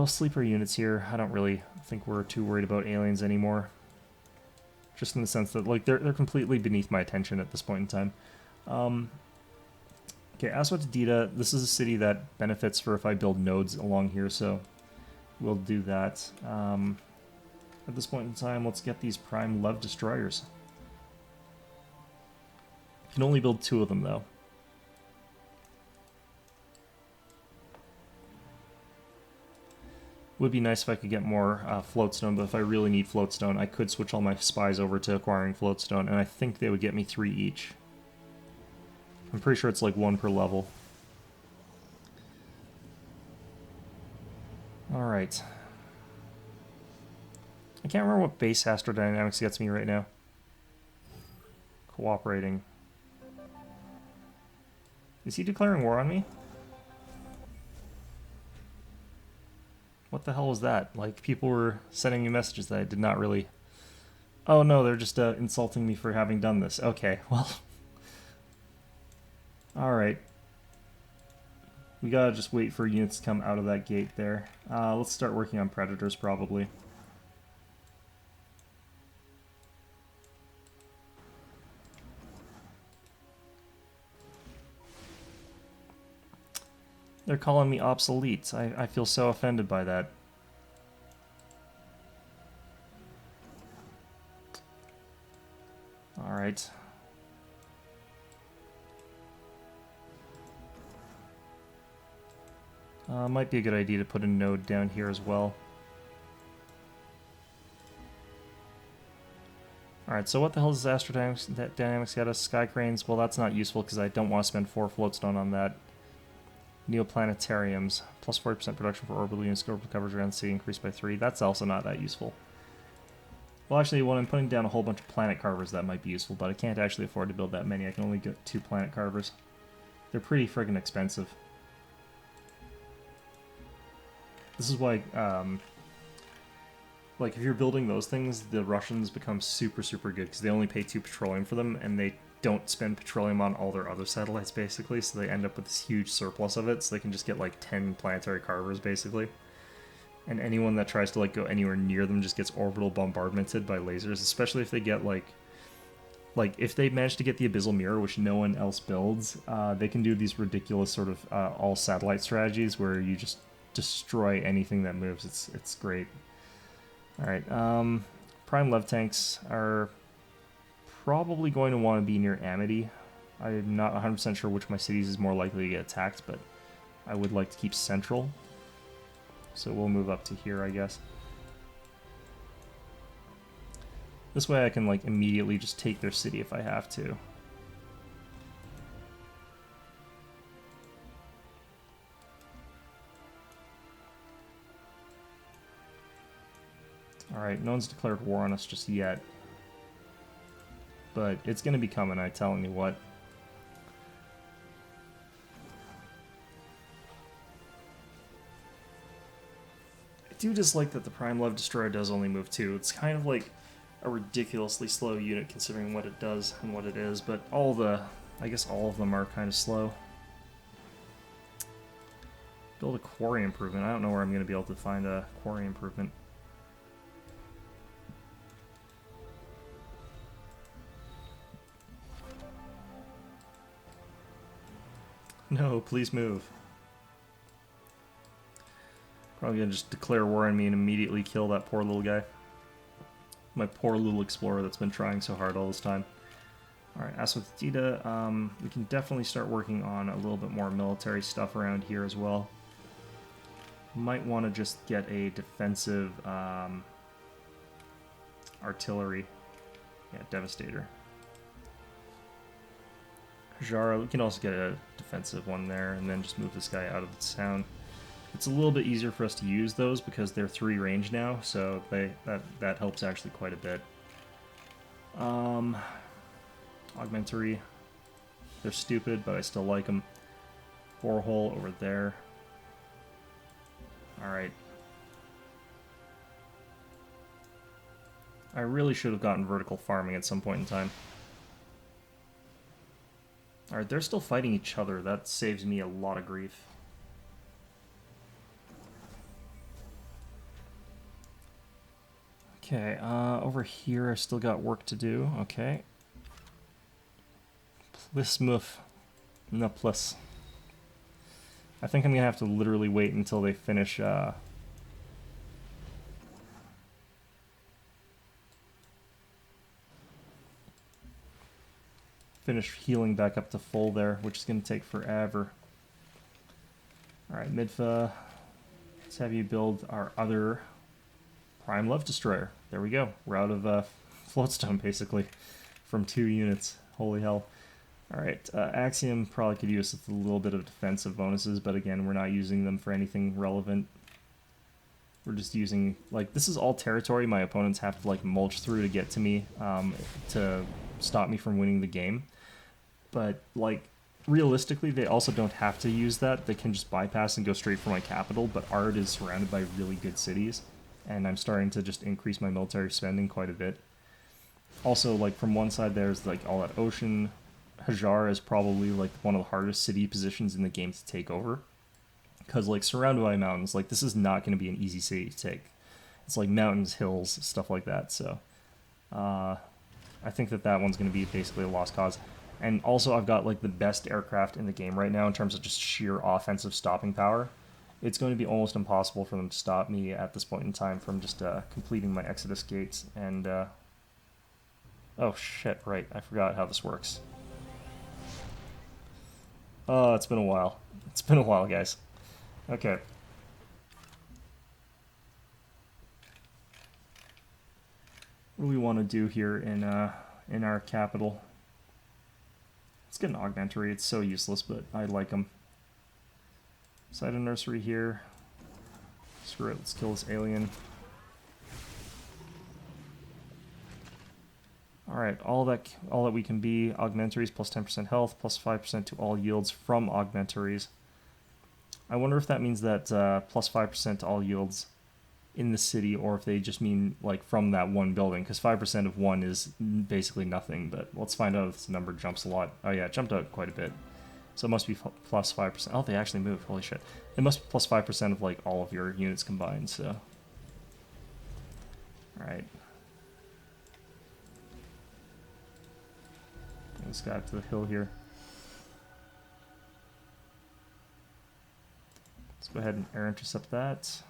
Sleeper units here. I don't really think we're too worried about aliens anymore. Just in the sense that like they're completely beneath my attention at this point in time. Okay, Aswatadita, this is a city that benefits for if I build nodes along here, so we'll do that. At this point in time, let's get these Prime Love Destroyers. Can only build 2 of them, though. Would be nice if I could get more floatstone, but if I really need floatstone, I could switch all my spies over to acquiring floatstone, and I think they would get me 3 each. I'm pretty sure it's like 1 per level. Alright. I can't remember what base astrodynamics gets me right now. Cooperating. Is he declaring war on me? What the hell was that? Like, people were sending me messages that I did not really... Oh no, they're just insulting me for having done this. Okay, well... Alright. We gotta just wait for units to come out of that gate there. Let's start working on predators, probably. They're calling me obsolete. I feel so offended by that. Alright. Might be a good idea to put a node down here as well. Alright, so what the hell does Astrodynamics get us? Sky Cranes? Well, that's not useful because I don't want to spend 4 floatstone on that. Neoplanetariums. Plus 40% production for orbital units. Scope coverage around the city increased by 3. That's also not that useful. Well, actually, when I'm putting down a whole bunch of planet carvers, that might be useful, but I can't actually afford to build that many. I can only get 2 planet carvers. They're pretty friggin' expensive. This is why, like, if you're building those things, the Russians become super, super good, because they only pay 2 petroleum for them, and they don't spend petroleum on all their other satellites, basically, so they end up with this huge surplus of it, so they can just get, like, 10 planetary carvers, basically. And anyone that tries to, like, go anywhere near them just gets orbital bombardmented by lasers, especially if they get, like, if they manage to get the Abyssal Mirror, which no one else builds, they can do these ridiculous sort of all-satellite strategies where you just destroy anything that moves. It's great. Alright, Prime Lev tanks are probably going to want to be near Amity. I'm not 100% sure which of my cities is more likely to get attacked, but I would like to keep central. So we'll move up to here, I guess. This way I can, like, immediately just take their city if I have to. Alright, no one's declared war on us just yet. But it's gonna be coming, I'm telling you what. I do dislike that the Prime Love Destroyer does only move 2. It's kind of like a ridiculously slow unit considering what it does and what it is, but I guess all of them are kind of slow. Build a quarry improvement. I don't know where I'm going to be able to find a quarry improvement. No, please move. Probably gonna just declare war on me and immediately kill that poor little guy. My poor little explorer that's been trying so hard all this time. Alright, Aswatita, we can definitely start working on a little bit more military stuff around here as well. Might want to just get a defensive artillery. Yeah, Devastator. Jara, we can also get a defensive one there, and then just move this guy out of the town. It's a little bit easier for us to use those because they're 3 range now, so that helps actually quite a bit. Augmentary. They're stupid, but I still like them. Borehole over there. Alright. I really should have gotten vertical farming at some point in time. Alright, they're still fighting each other. That saves me a lot of grief. Okay, over here I still got work to do. Okay. Plismuth. No, plus. I think I'm gonna have to literally wait until they finish, finish healing back up to full there, which is gonna take forever. Alright, Midfa. Let's have you build our other Prime Love Destroyer. There we go. We're out of Floatstone, basically, from 2 units. Holy hell. Alright, Axiom probably could use a little bit of defensive bonuses, but again, we're not using them for anything relevant. We're just using, like, this is all territory my opponents have to, like, mulch through to get to me, to stop me from winning the game. But, like, realistically, they also don't have to use that. They can just bypass and go straight for my capital, but Ard is surrounded by really good cities, and I'm starting to just increase my military spending quite a bit. Also, like, from one side there's, like, all that ocean. Hajar is probably, like, one of the hardest city positions in the game to take over. Because, like, surrounded by mountains, like, this is not going to be an easy city to take. It's, like, mountains, hills, stuff like that, so... I think that one's going to be basically a lost cause. And also, I've got, like, the best aircraft in the game right now in terms of just sheer offensive stopping power. It's going to be almost impossible for them to stop me at this point in time from just completing my Exodus gates. And, oh, shit, right. I forgot how this works. Oh, it's been a while. It's been a while, guys. Okay. What do we want to do here in our capital? Let's get an augmentary. It's so useless, but I like them. Side of nursery here. Screw it, let's kill this alien. Alright, all that we can be. Augmentaries plus 10% health, plus 5% to all yields from augmentaries. I wonder if that means that plus 5% to all yields in the city, or if they just mean like from that one building, because 5% of one is basically nothing, but let's find out if this number jumps a lot. Oh yeah, it jumped up quite a bit. So it must be plus 5%. Oh, they actually moved. Holy shit. It must be plus 5% of like all of your units combined, so. Alright. This guy up to the hill here. Let's go ahead and air intercept that.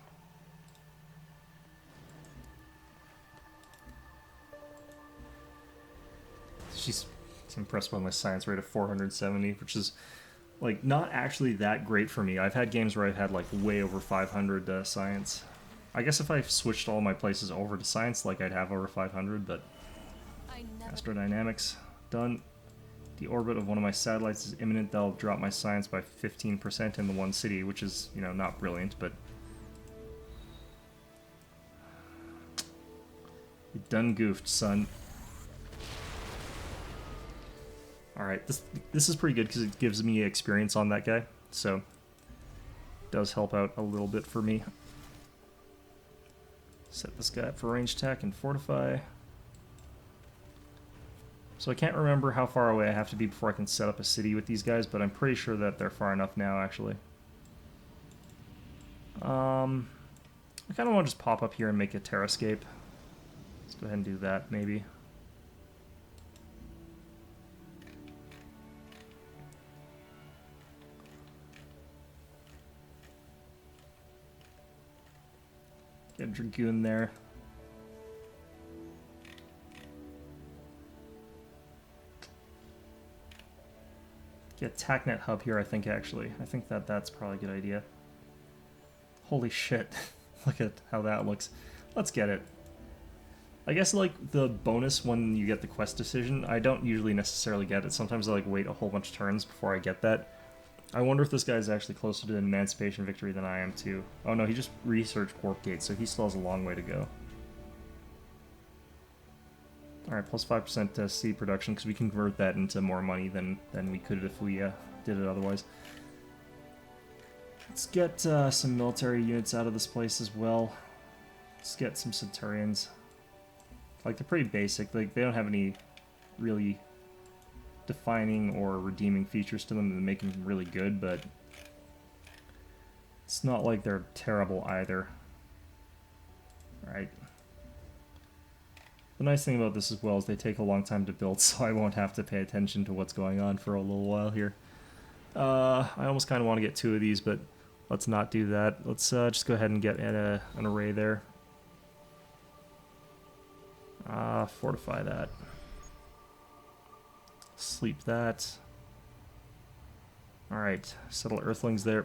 She's impressed by my science rate of 470, which is like not actually that great for me. I've had games where I've had like way over 500 science. I guess if I switched all my places over to science, like I'd have over 500, but astrodynamics done. The orbit of one of my satellites is imminent. That'll drop my science by 15% in the one city, which is, you know, not brilliant, but you done goofed, son. Alright, this is pretty good because it gives me experience on that guy, so it does help out a little bit for me. Set this guy up for range attack and fortify. So I can't remember how far away I have to be before I can set up a city with these guys, but I'm pretty sure that they're far enough now, actually. I kind of want to just pop up here and make a terrascape. Let's go ahead and do that, maybe. Get a Dragoon there. Get TACnet hub here, I think, actually. I think that's probably a good idea. Holy shit. Look at how that looks. Let's get it. I guess, like, the bonus when you get the quest decision, I don't usually necessarily get it. Sometimes I, like, wait a whole bunch of turns before I get that. I wonder if this guy's actually closer to an Emancipation victory than I am, too. Oh, no, he just researched Warp Gate, so he still has a long way to go. Alright, plus 5% to seed production, because we can convert that into more money than we could if we did it otherwise. Let's get some military units out of this place as well. Let's get some Centurions. Like, they're pretty basic. Like, they don't have any really defining or redeeming features to them that make them really good, but it's not like they're terrible either. Alright. The nice thing about this as well is they take a long time to build, so I won't have to pay attention to what's going on for a little while here. I almost kind of want to get two of these, but let's not do that. Let's just go ahead and get an array there. Fortify that. Sleep that. Alright, settle Earthlings there.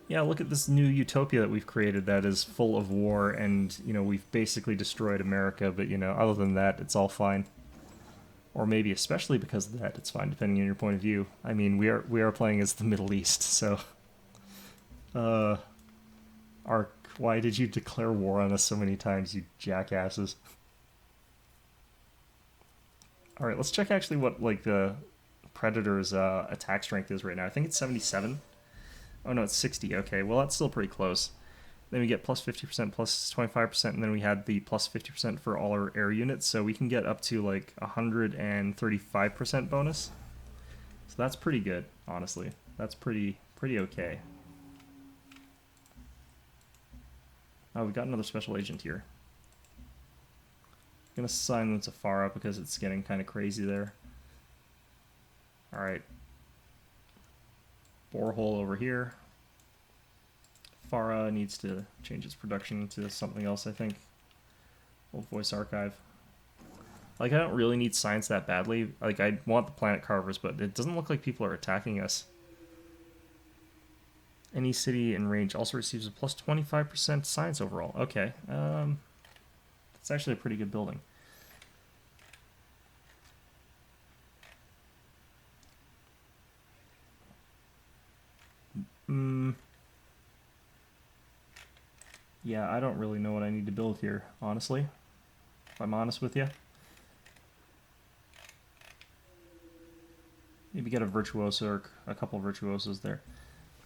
Yeah, look at this new utopia that we've created that is full of war, and, you know, we've basically destroyed America, but, you know, other than that, it's all fine. Or maybe especially because of that, it's fine, depending on your point of view. I mean, we are playing as the Middle East, so... why did you declare war on us so many times, you jackasses? Alright, let's check actually what, like, the Predator's attack strength is right now. I think it's 77. Oh no, it's 60. Okay, well that's still pretty close. Then we get plus 50%, plus 25%, and then we had the plus 50% for all our air units, so we can get up to like 135% bonus. So that's pretty good, honestly. That's pretty okay. Oh, we got another special agent here. I'm gonna assign them to Falah because it's getting kind of crazy there. Alright. Borehole over here. Falah needs to change its production to something else, I think. Old voice archive. Like, I don't really need science that badly. Like, I want the planet carvers, but it doesn't look like people are attacking us. Any city in range also receives a plus 25% science overall. Okay. That's actually a pretty good building. Yeah, I don't really know what I need to build here, honestly. If I'm honest with you. Maybe get a virtuoso or a couple of virtuosos there.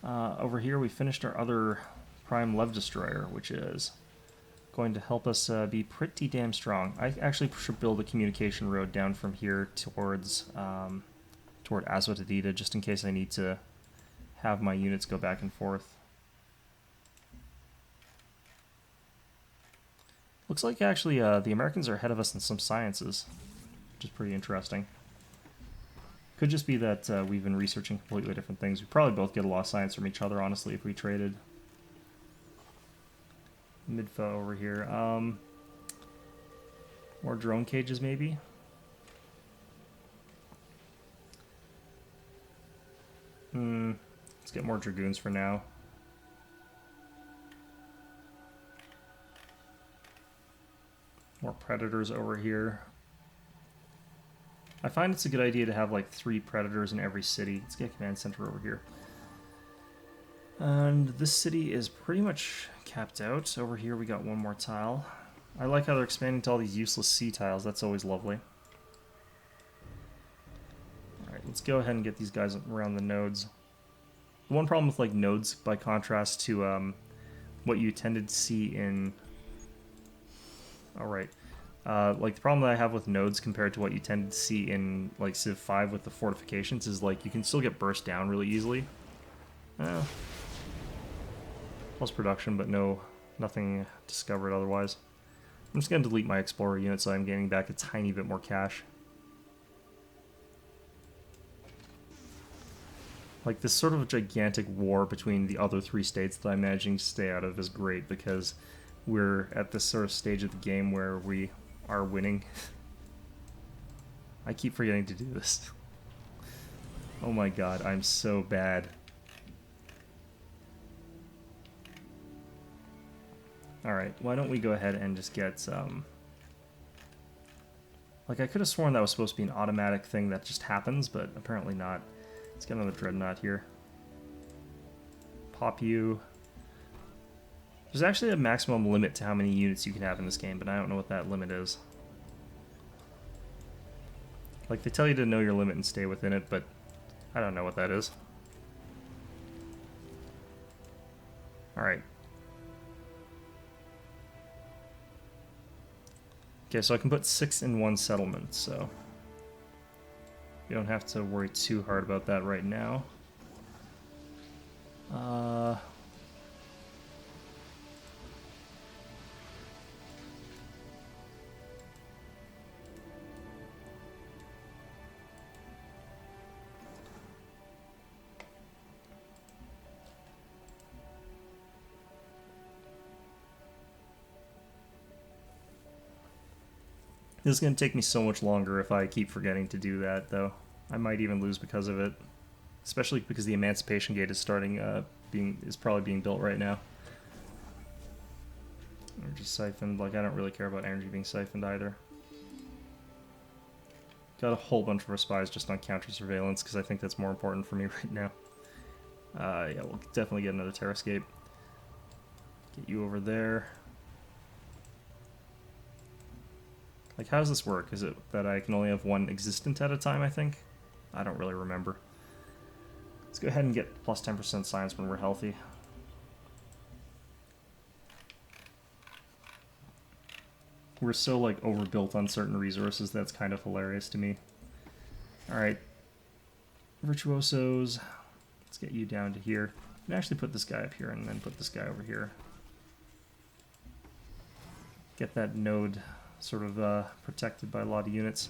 Over here, we finished our other prime love destroyer, which is going to help us be pretty damn strong. I actually should build a communication road down from here towards toward Aswatadita, just in case I need to have my units go back and forth. Looks like actually the Americans are ahead of us in some sciences, which is pretty interesting. Could just be that we've been researching completely different things. We'd probably both get a lot of science from each other, honestly, if we traded. Midfa over here. More drone cages, maybe? Let's get more dragoons for now. More predators over here. I find it's a good idea to have like 3 predators in every city. Let's get a command center over here. And this city is pretty much capped out. Over here we got one more tile. I like how they're expanding to all these useless sea tiles. That's always lovely. Alright, let's go ahead and get these guys around the nodes. The one problem with like nodes, by contrast to what you tended to see in... Alright. Like the problem that I have with nodes compared to what you tend to see in like Civ 5 with the fortifications is like you can still get burst down really easily. Plus production, but nothing discovered otherwise. I'm just going to delete my explorer unit so I'm getting back a tiny bit more cash. Like this sort of gigantic war between the other 3 states that I'm managing to stay out of is great because we're at this sort of stage of the game where we are winning. I keep forgetting to do this. Oh my god, I'm so bad. Alright, why don't we go ahead and just get like I could have sworn that was supposed to be an automatic thing that just happens, but apparently not. Let's get another dreadnought here. Pop you. There's actually a maximum limit to how many units you can have in this game, but I don't know what that limit is. Like, they tell you to know your limit and stay within it, but I don't know what that is. Alright. Okay, so I can put 6 in one settlement, so you don't have to worry too hard about that right now. This is going to take me so much longer if I keep forgetting to do that, though. I might even lose because of it. Especially because the Emancipation Gate is starting, is probably being built right now. Energy siphoned. Like, I don't really care about energy being siphoned either. Got a whole bunch of our spies just on counter surveillance because I think that's more important for me right now. Yeah, we'll definitely get another Terrascape. Get you over there. Like, how does this work? Is it that I can only have one existent at a time, I think? I don't really remember. Let's go ahead and get plus 10% science when we're healthy. We're so, like, overbuilt on certain resources, that's kind of hilarious to me. Alright. Virtuosos. Let's get you down to here. I can actually put this guy up here and then put this guy over here. Get that node sort of protected by a lot of units.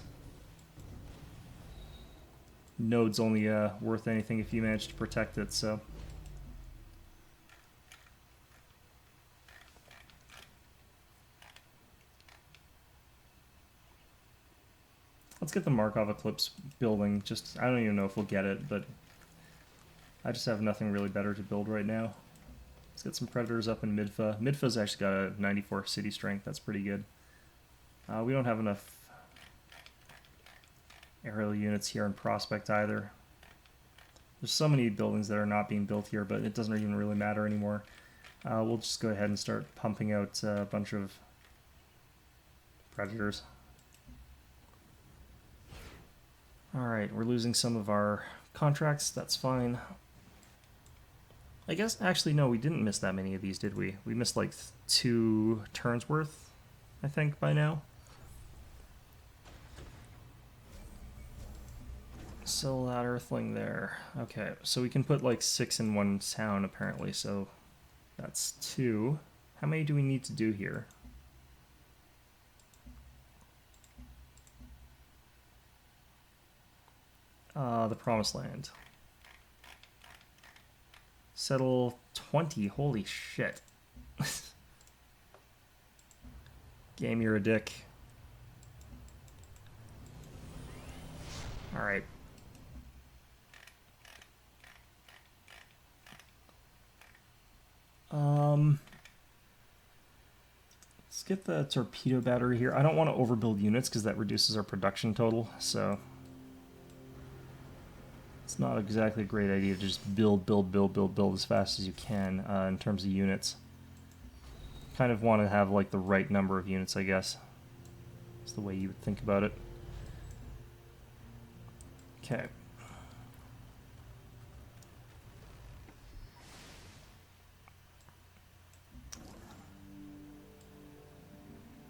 Node's only worth anything if you manage to protect it, so... Let's get the Markov Eclipse building. Just, I don't even know if we'll get it, but I just have nothing really better to build right now. Let's get some Predators up in Midfa. Midfa's actually got a 94 city strength. That's pretty good. We don't have enough aerial units here in Prospect either. There's so many buildings that are not being built here, but it doesn't even really matter anymore. We'll just go ahead and start pumping out a bunch of predators. Alright, we're losing some of our contracts. That's fine. I guess, actually, no, we didn't miss that many of these, did we? We missed like 2 turns worth, I think, by now. Sell that earthling there. Okay, so we can put like 6 in one town, apparently, so that's 2. How many do we need to do here? The Promised Land. Settle 20. Holy shit. Game, you're a dick. Alright. Let's get the torpedo battery here. I don't want to overbuild units because that reduces our production total, so it's not exactly a great idea to just build as fast as you can in terms of units. Kind of want to have like the right number of units, I guess. That's the way you would think about it. Okay.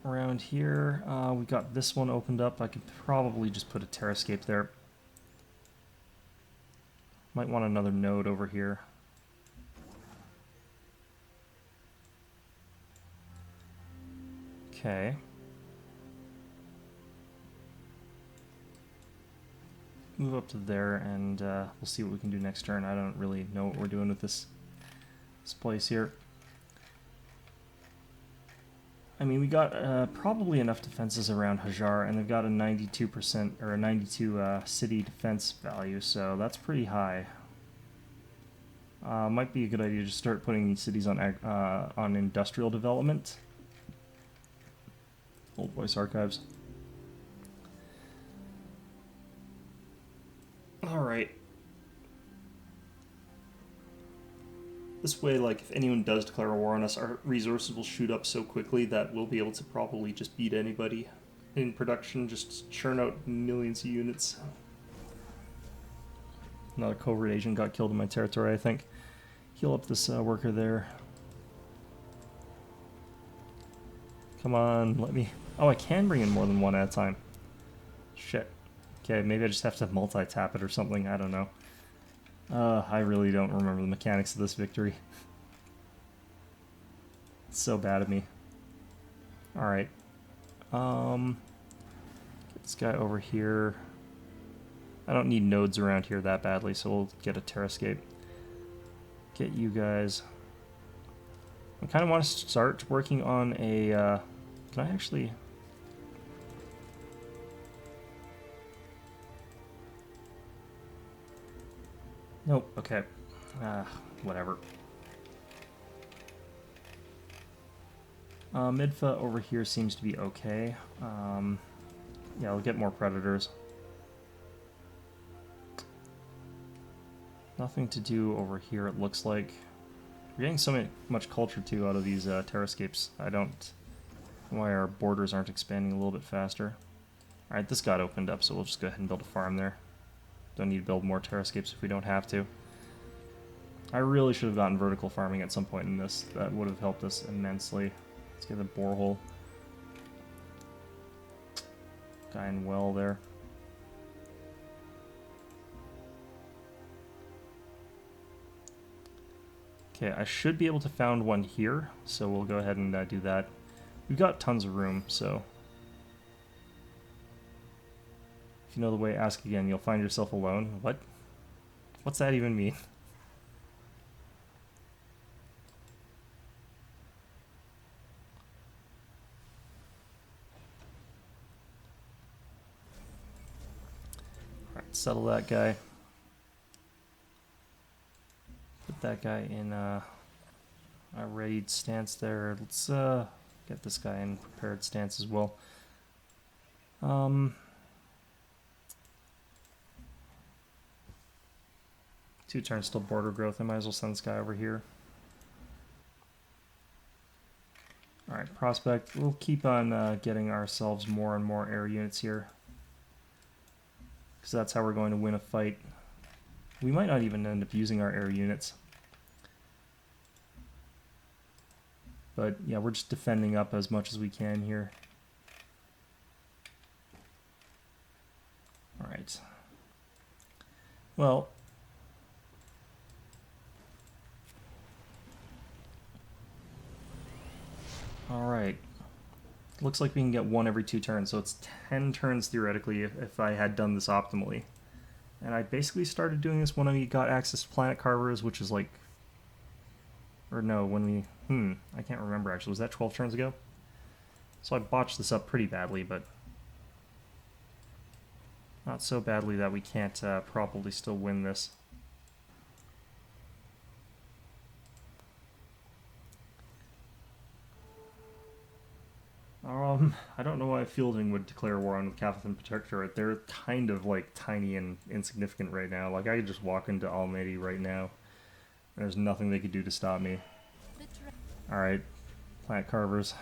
Around here, we got this one opened up. I could probably just put a terrascape there. Might want another node over here. Okay. Move up to there, and we'll see what we can do next turn. I don't really know what we're doing with this place here. I mean, we got probably enough defenses around Hajar, and they've got a 92% or a 92 city defense value, so that's pretty high. Might be a good idea to start putting these cities on industrial development. Old voice archives. All right. This way, like, if anyone does declare a war on us, our resources will shoot up so quickly that we'll be able to probably just beat anybody in production, just churn out millions of units. Another covert agent got killed in my territory, I think. Heal up this worker there. Come on, let me... Oh, I can bring in more than one at a time. Shit. Okay, maybe I just have to multi-tap it or something, I don't know. I really don't remember the mechanics of this victory. It's so bad of me. Alright. Get this guy over here. I don't need nodes around here that badly, so we'll get a terrascape. Get you guys. I kind of want to start working on a... can I actually... Nope, okay. Whatever. Midfa over here seems to be okay. Yeah, I'll get more predators. Nothing to do over here, it looks like. We're getting so much culture, too, out of these terrascapes. I don't know why our borders aren't expanding a little bit faster. Alright, this got opened up, so we'll just go ahead and build a farm there. Don't need to build more terrascapes if we don't have to. I really should have gotten vertical farming at some point in this. That would have helped us immensely. Let's get a borehole. Guy in well there. Okay, I should be able to found one here, so we'll go ahead and do that. We've got tons of room, so... If you know the way, ask again. You'll find yourself alone. What? What's that even mean? Alright, settle that guy. Put that guy in a readied stance there. Let's get this guy in prepared stance as well. 2 turns still border growth. I might as well send this guy over here. Alright, prospect. We'll keep on getting ourselves more and more air units here, because that's how we're going to win a fight. We might not even end up using our air units. But yeah, we're just defending up as much as we can here. Alright. Well, alright. Looks like we can get 1 every 2 turns, so it's 10 turns theoretically if I had done this optimally. And I basically started doing this when I got access to Planet Carvers, which is like... Or no, when we... I can't remember actually. Was that 12 turns ago? So I botched this up pretty badly, but... Not so badly that we can't probably still win this. I don't know why Fielding would declare war on the Cathalin Protectorate. They're kind of like tiny and insignificant right now. Like I could just walk into Almaty right now. And there's nothing they could do to stop me. Alright, Plant Carvers.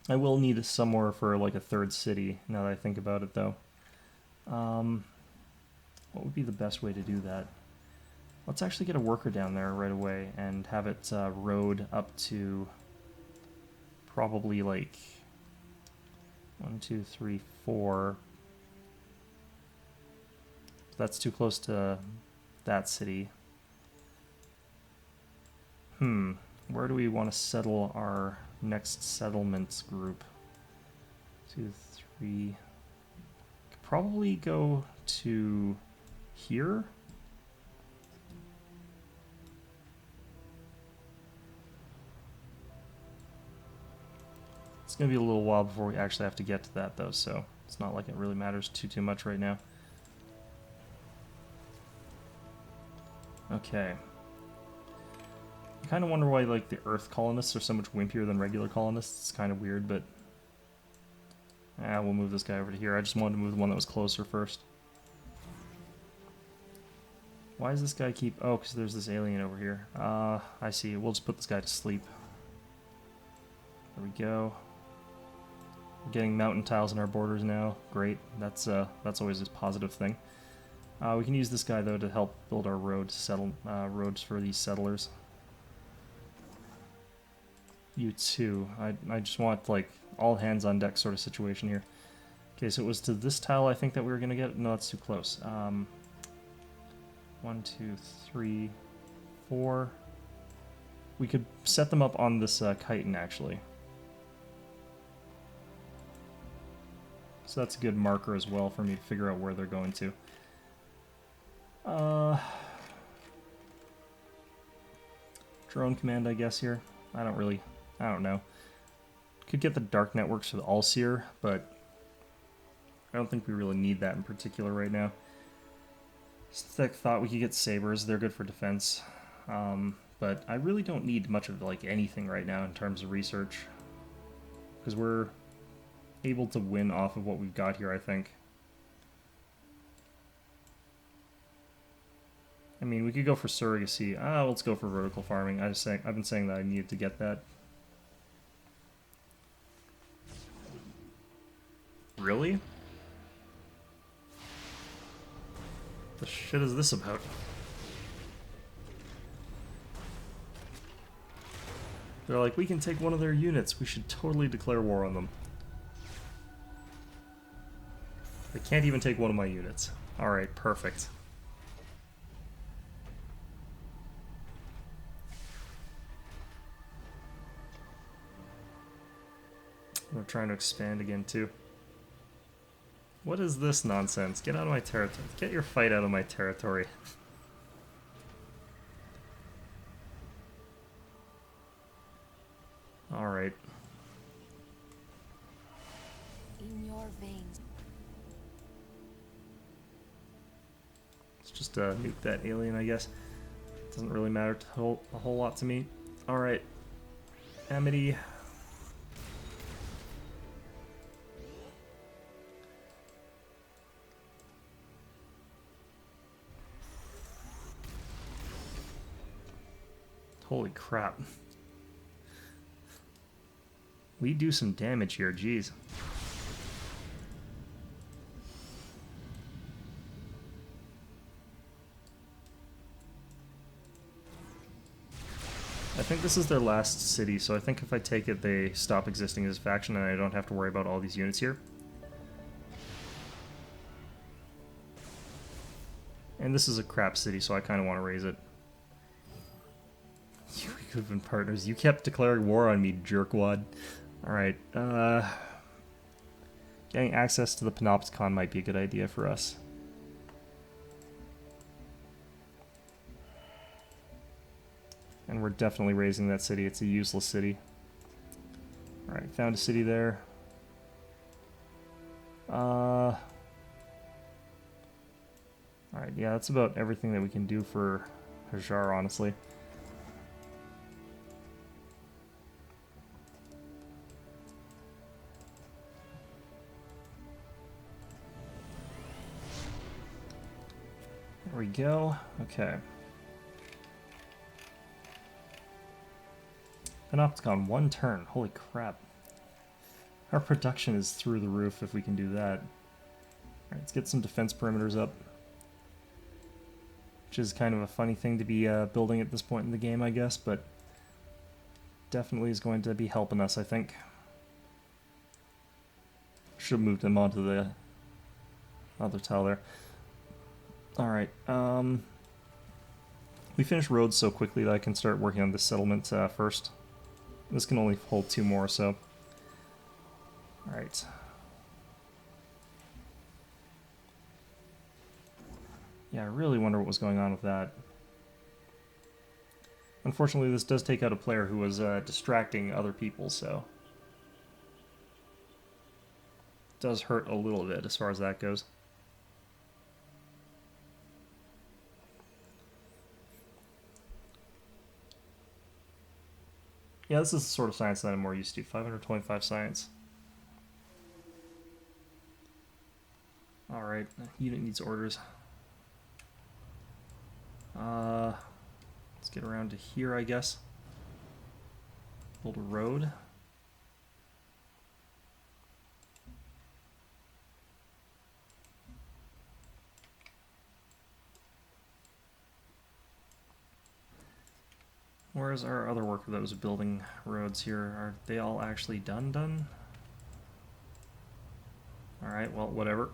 I will need somewhere for like a 3rd city, now that I think about it though. What would be the best way to do that? Let's actually get a worker down there right away and have it road up to probably like 1, 2, 3, 4. That's too close to that city. Where do we want to settle our next settlements group? 2, 3. Could probably go to here. It's going to be a little while before we actually have to get to that though, so it's not like it really matters too much right now. Okay. I kind of wonder why like the Earth colonists are so much wimpier than regular colonists. It's kind of weird, but we'll move this guy over to here. I just wanted to move the one that was closer first. Why does this guy keep... Oh, because there's this alien over here. I see. We'll just put this guy to sleep. There we go. We're getting mountain tiles in our borders now. Great. That's always a positive thing. We can use this guy though to help build our roads for these settlers. You too. I just want like all hands on deck sort of situation here. Okay, so it was to this tile I think that we were gonna get. No, that's too close. 1, 2, 3, 4. We could set them up on this chitin actually. So that's a good marker as well for me to figure out where they're going to. Drone command, I guess, here. I don't know. Could get the dark networks for the Allseer, but I don't think we really need that in particular right now. Stick thought we could get sabers. They're good for defense. But I really don't need much of like anything right now in terms of research, because we're able to win off of what we've got here, I think. I mean, we could go for surrogacy. Let's go for vertical farming. I've been saying that I needed to get that. Really? The shit is this about? They're like, we can take one of their units. We should totally declare war on them. They can't even take one of my units. Alright, perfect. They're trying to expand again, too. What is this nonsense? Get out of my territory. Get your fight out of my territory. Alright. In your veins. Let's just nuke that alien, I guess. Doesn't really matter a whole lot to me. Alright. Amity. Holy crap. We do some damage here, jeez. I think this is their last city, so I think if I take it, they stop existing as a faction and I don't have to worry about all these units here. And this is a crap city, so I kind of want to raise it. You could have been partners. You kept declaring war on me, jerkwad. Alright, getting access to the Panopticon might be a good idea for us. And we're definitely raising that city. It's a useless city. Alright, found a city there. Alright, yeah, that's about everything that we can do for Hajar, honestly. There we go. Okay. Panopticon, 1 turn. Holy crap. Our production is through the roof if we can do that. Alright, let's get some defense perimeters up. Which is kind of a funny thing to be building at this point in the game, I guess, but definitely is going to be helping us, I think. Should have moved them onto the other tile there. Alright, we finished roads so quickly that I can start working on this settlement first. This can only hold 2 more, so... Alright. Yeah, I really wonder what was going on with that. Unfortunately, this does take out a player who was distracting other people, so... It does hurt a little bit as far as that goes. Yeah, this is the sort of science that I'm more used to. 525 science. Alright, unit needs orders. Let's get around to here, I guess. Build a road. Where's our other worker that was building roads here? Are they all actually done? Alright, well, whatever.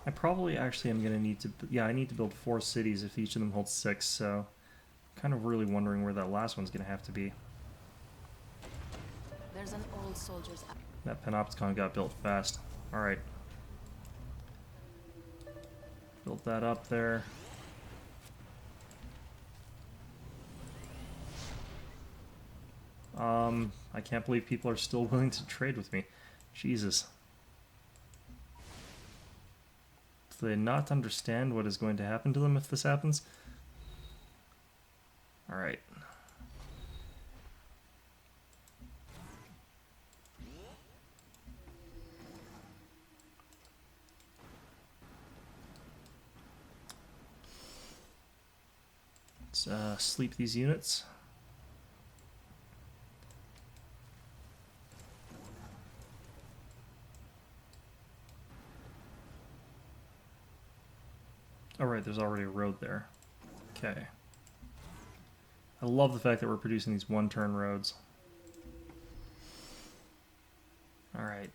I probably actually am going to need to... Yeah, I need to build 4 cities if each of them holds 6, so... I'm kind of really wondering where that last one's going to have to be. There's an old soldier's... That Panopticon got built fast. Alright. Built that up there. I can't believe people are still willing to trade with me. Jesus. Do they not understand what is going to happen to them if this happens? Alright. Let's sleep these units. Alright, there's already a road there. Okay. I love the fact that we're producing these 1-turn roads. Alright.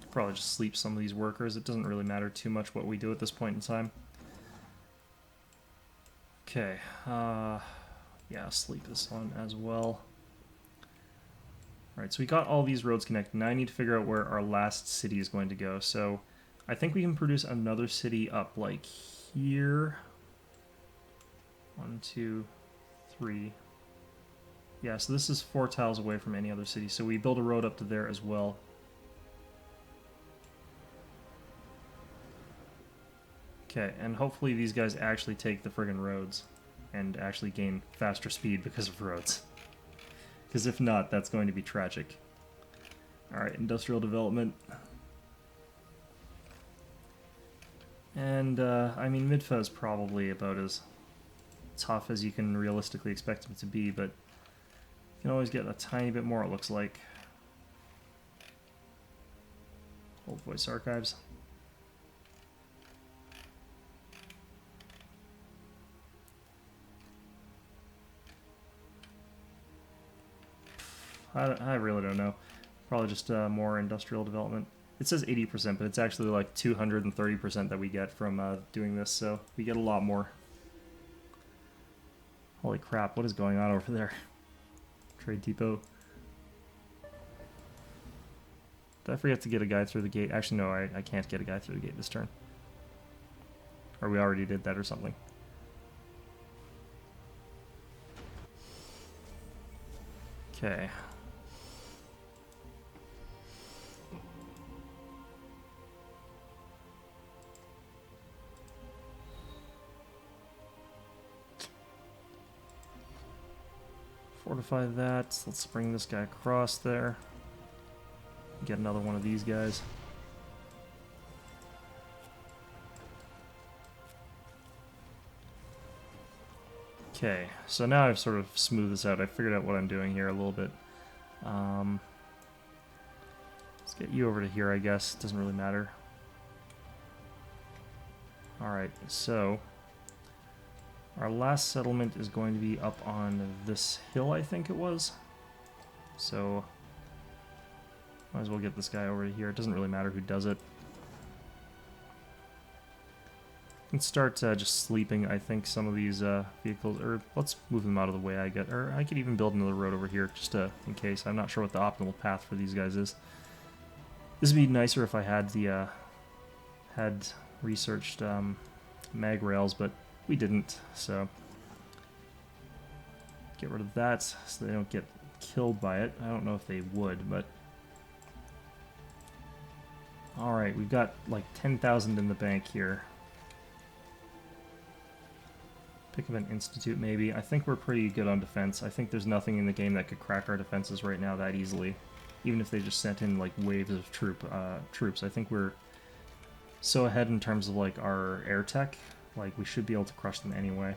Probably just sleep some of these workers. It doesn't really matter too much what we do at this point in time. Okay. Yeah, sleep this one as well. Alright, so we got all these roads connected. Now I need to figure out where our last city is going to go. So I think we can produce another city up like here. 1, 2, 3. Yeah, so this is 4 tiles away from any other city, so we build a road up to there as well. Okay, and hopefully these guys actually take the friggin' roads and actually gain faster speed because of roads. Because if not, that's going to be tragic. Alright, industrial development. And, I mean, Midfa is probably about as tough as you can realistically expect him to be, but you can always get a tiny bit more, it looks like. Old voice archives. I really don't know. Probably just more industrial development. It says 80%, but it's actually like 230% that we get from doing this, so we get a lot more. Holy crap, what is going on over there? Trade depot. Did I forget to get a guy through the gate? Actually, no, I can't get a guy through the gate this turn. Or we already did that or something. Okay. Fortify that. Let's bring this guy across there. Get another one of these guys. Okay, so now I've sort of smoothed this out. I figured out what I'm doing here a little bit. Let's get you over to here, I guess. Doesn't really matter. Alright, so our last settlement is going to be up on this hill, I think it was. So might as well get this guy over to here. It doesn't really matter who does it. And start just sleeping, I think, some of these vehicles, or let's move them out of the way, or I could even build another road over here, just in case. I'm not sure what the optimal path for these guys is. This would be nicer if I had the, had researched mag rails, but we didn't, so get rid of that so they don't get killed by it. I don't know if they would, but alright, we've got like 10,000 in the bank here. Pick up an institute, maybe. I think we're pretty good on defense. I think there's nothing in the game that could crack our defenses right now that easily. Even if they just sent in, like, waves of troops. I think we're so ahead in terms of, like, our air tech. Like, we should be able to crush them anyway.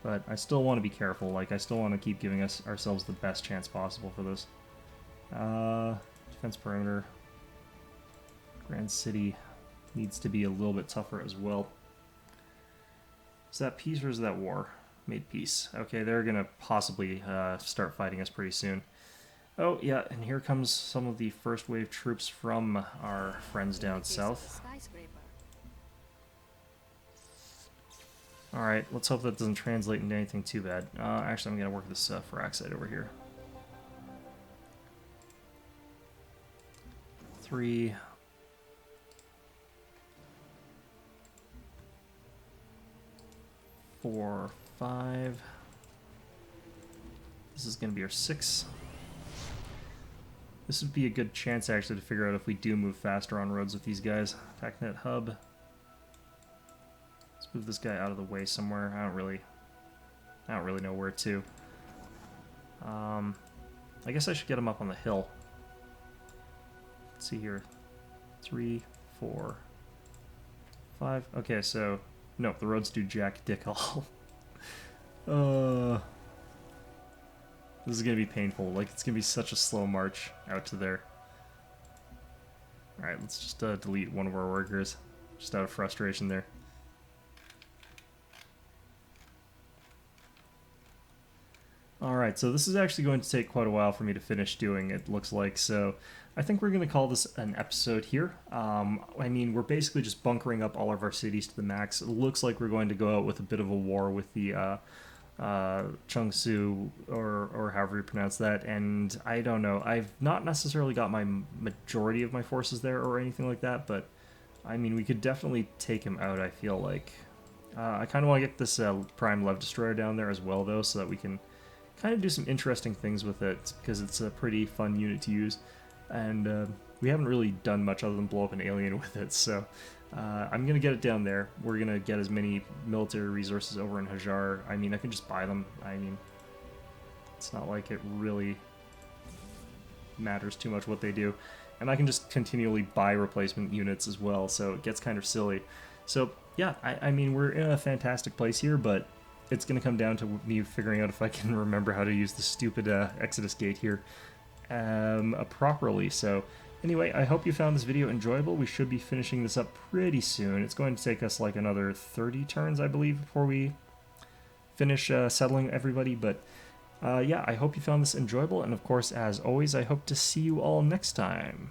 But I still want to be careful. Like, I still want to keep giving ourselves the best chance possible for this. Defense perimeter. Grand City needs to be a little bit tougher as well. Is that peace or is that war? Made peace. Okay, they're gonna possibly start fighting us pretty soon. Oh, yeah, and here comes some of the first wave troops from our friends down south. Alright, let's hope that doesn't translate into anything too bad. Actually, I'm gonna work this Firaxis over here. 3... 4, 5. This is going to be our 6. This would be a good chance actually to figure out if we do move faster on roads with these guys. TACnet hub. Let's move this guy out of the way somewhere. I don't really know where to. I guess I should get him up on the hill. Let's see here. 3, 4, 5. Okay, so no, the roads do jack dick all. This is gonna be painful. Like, it's gonna be such a slow march out to there. Alright, let's just delete one of our workers. Just out of frustration there. Alright, so this is actually going to take quite a while for me to finish doing, it looks like, so I think we're going to call this an episode here. I mean, we're basically just bunkering up all of our cities to the max. It looks like we're going to go out with a bit of a war with the Chungsu, or however you pronounce that, and I don't know. I've not necessarily got my majority of my forces there or anything like that, but I mean, we could definitely take him out, I feel like. I kind of want to get this Prime Love Destroyer down there as well, though, so that we can kind of do some interesting things with it, because it's a pretty fun unit to use. And we haven't really done much other than blow up an alien with it, so I'm going to get it down there. We're going to get as many military resources over in Hajar. I mean, I can just buy them. I mean, it's not like it really matters too much what they do. And I can just continually buy replacement units as well, so it gets kind of silly. So, yeah, I mean, we're in a fantastic place here, but it's going to come down to me figuring out if I can remember how to use the stupid Exodus gate here properly. So, anyway, I hope you found this video enjoyable. We should be finishing this up pretty soon. It's going to take us like another 30 turns, I believe, before we finish settling everybody, but yeah, I hope you found this enjoyable, and of course, as always, I hope to see you all next time.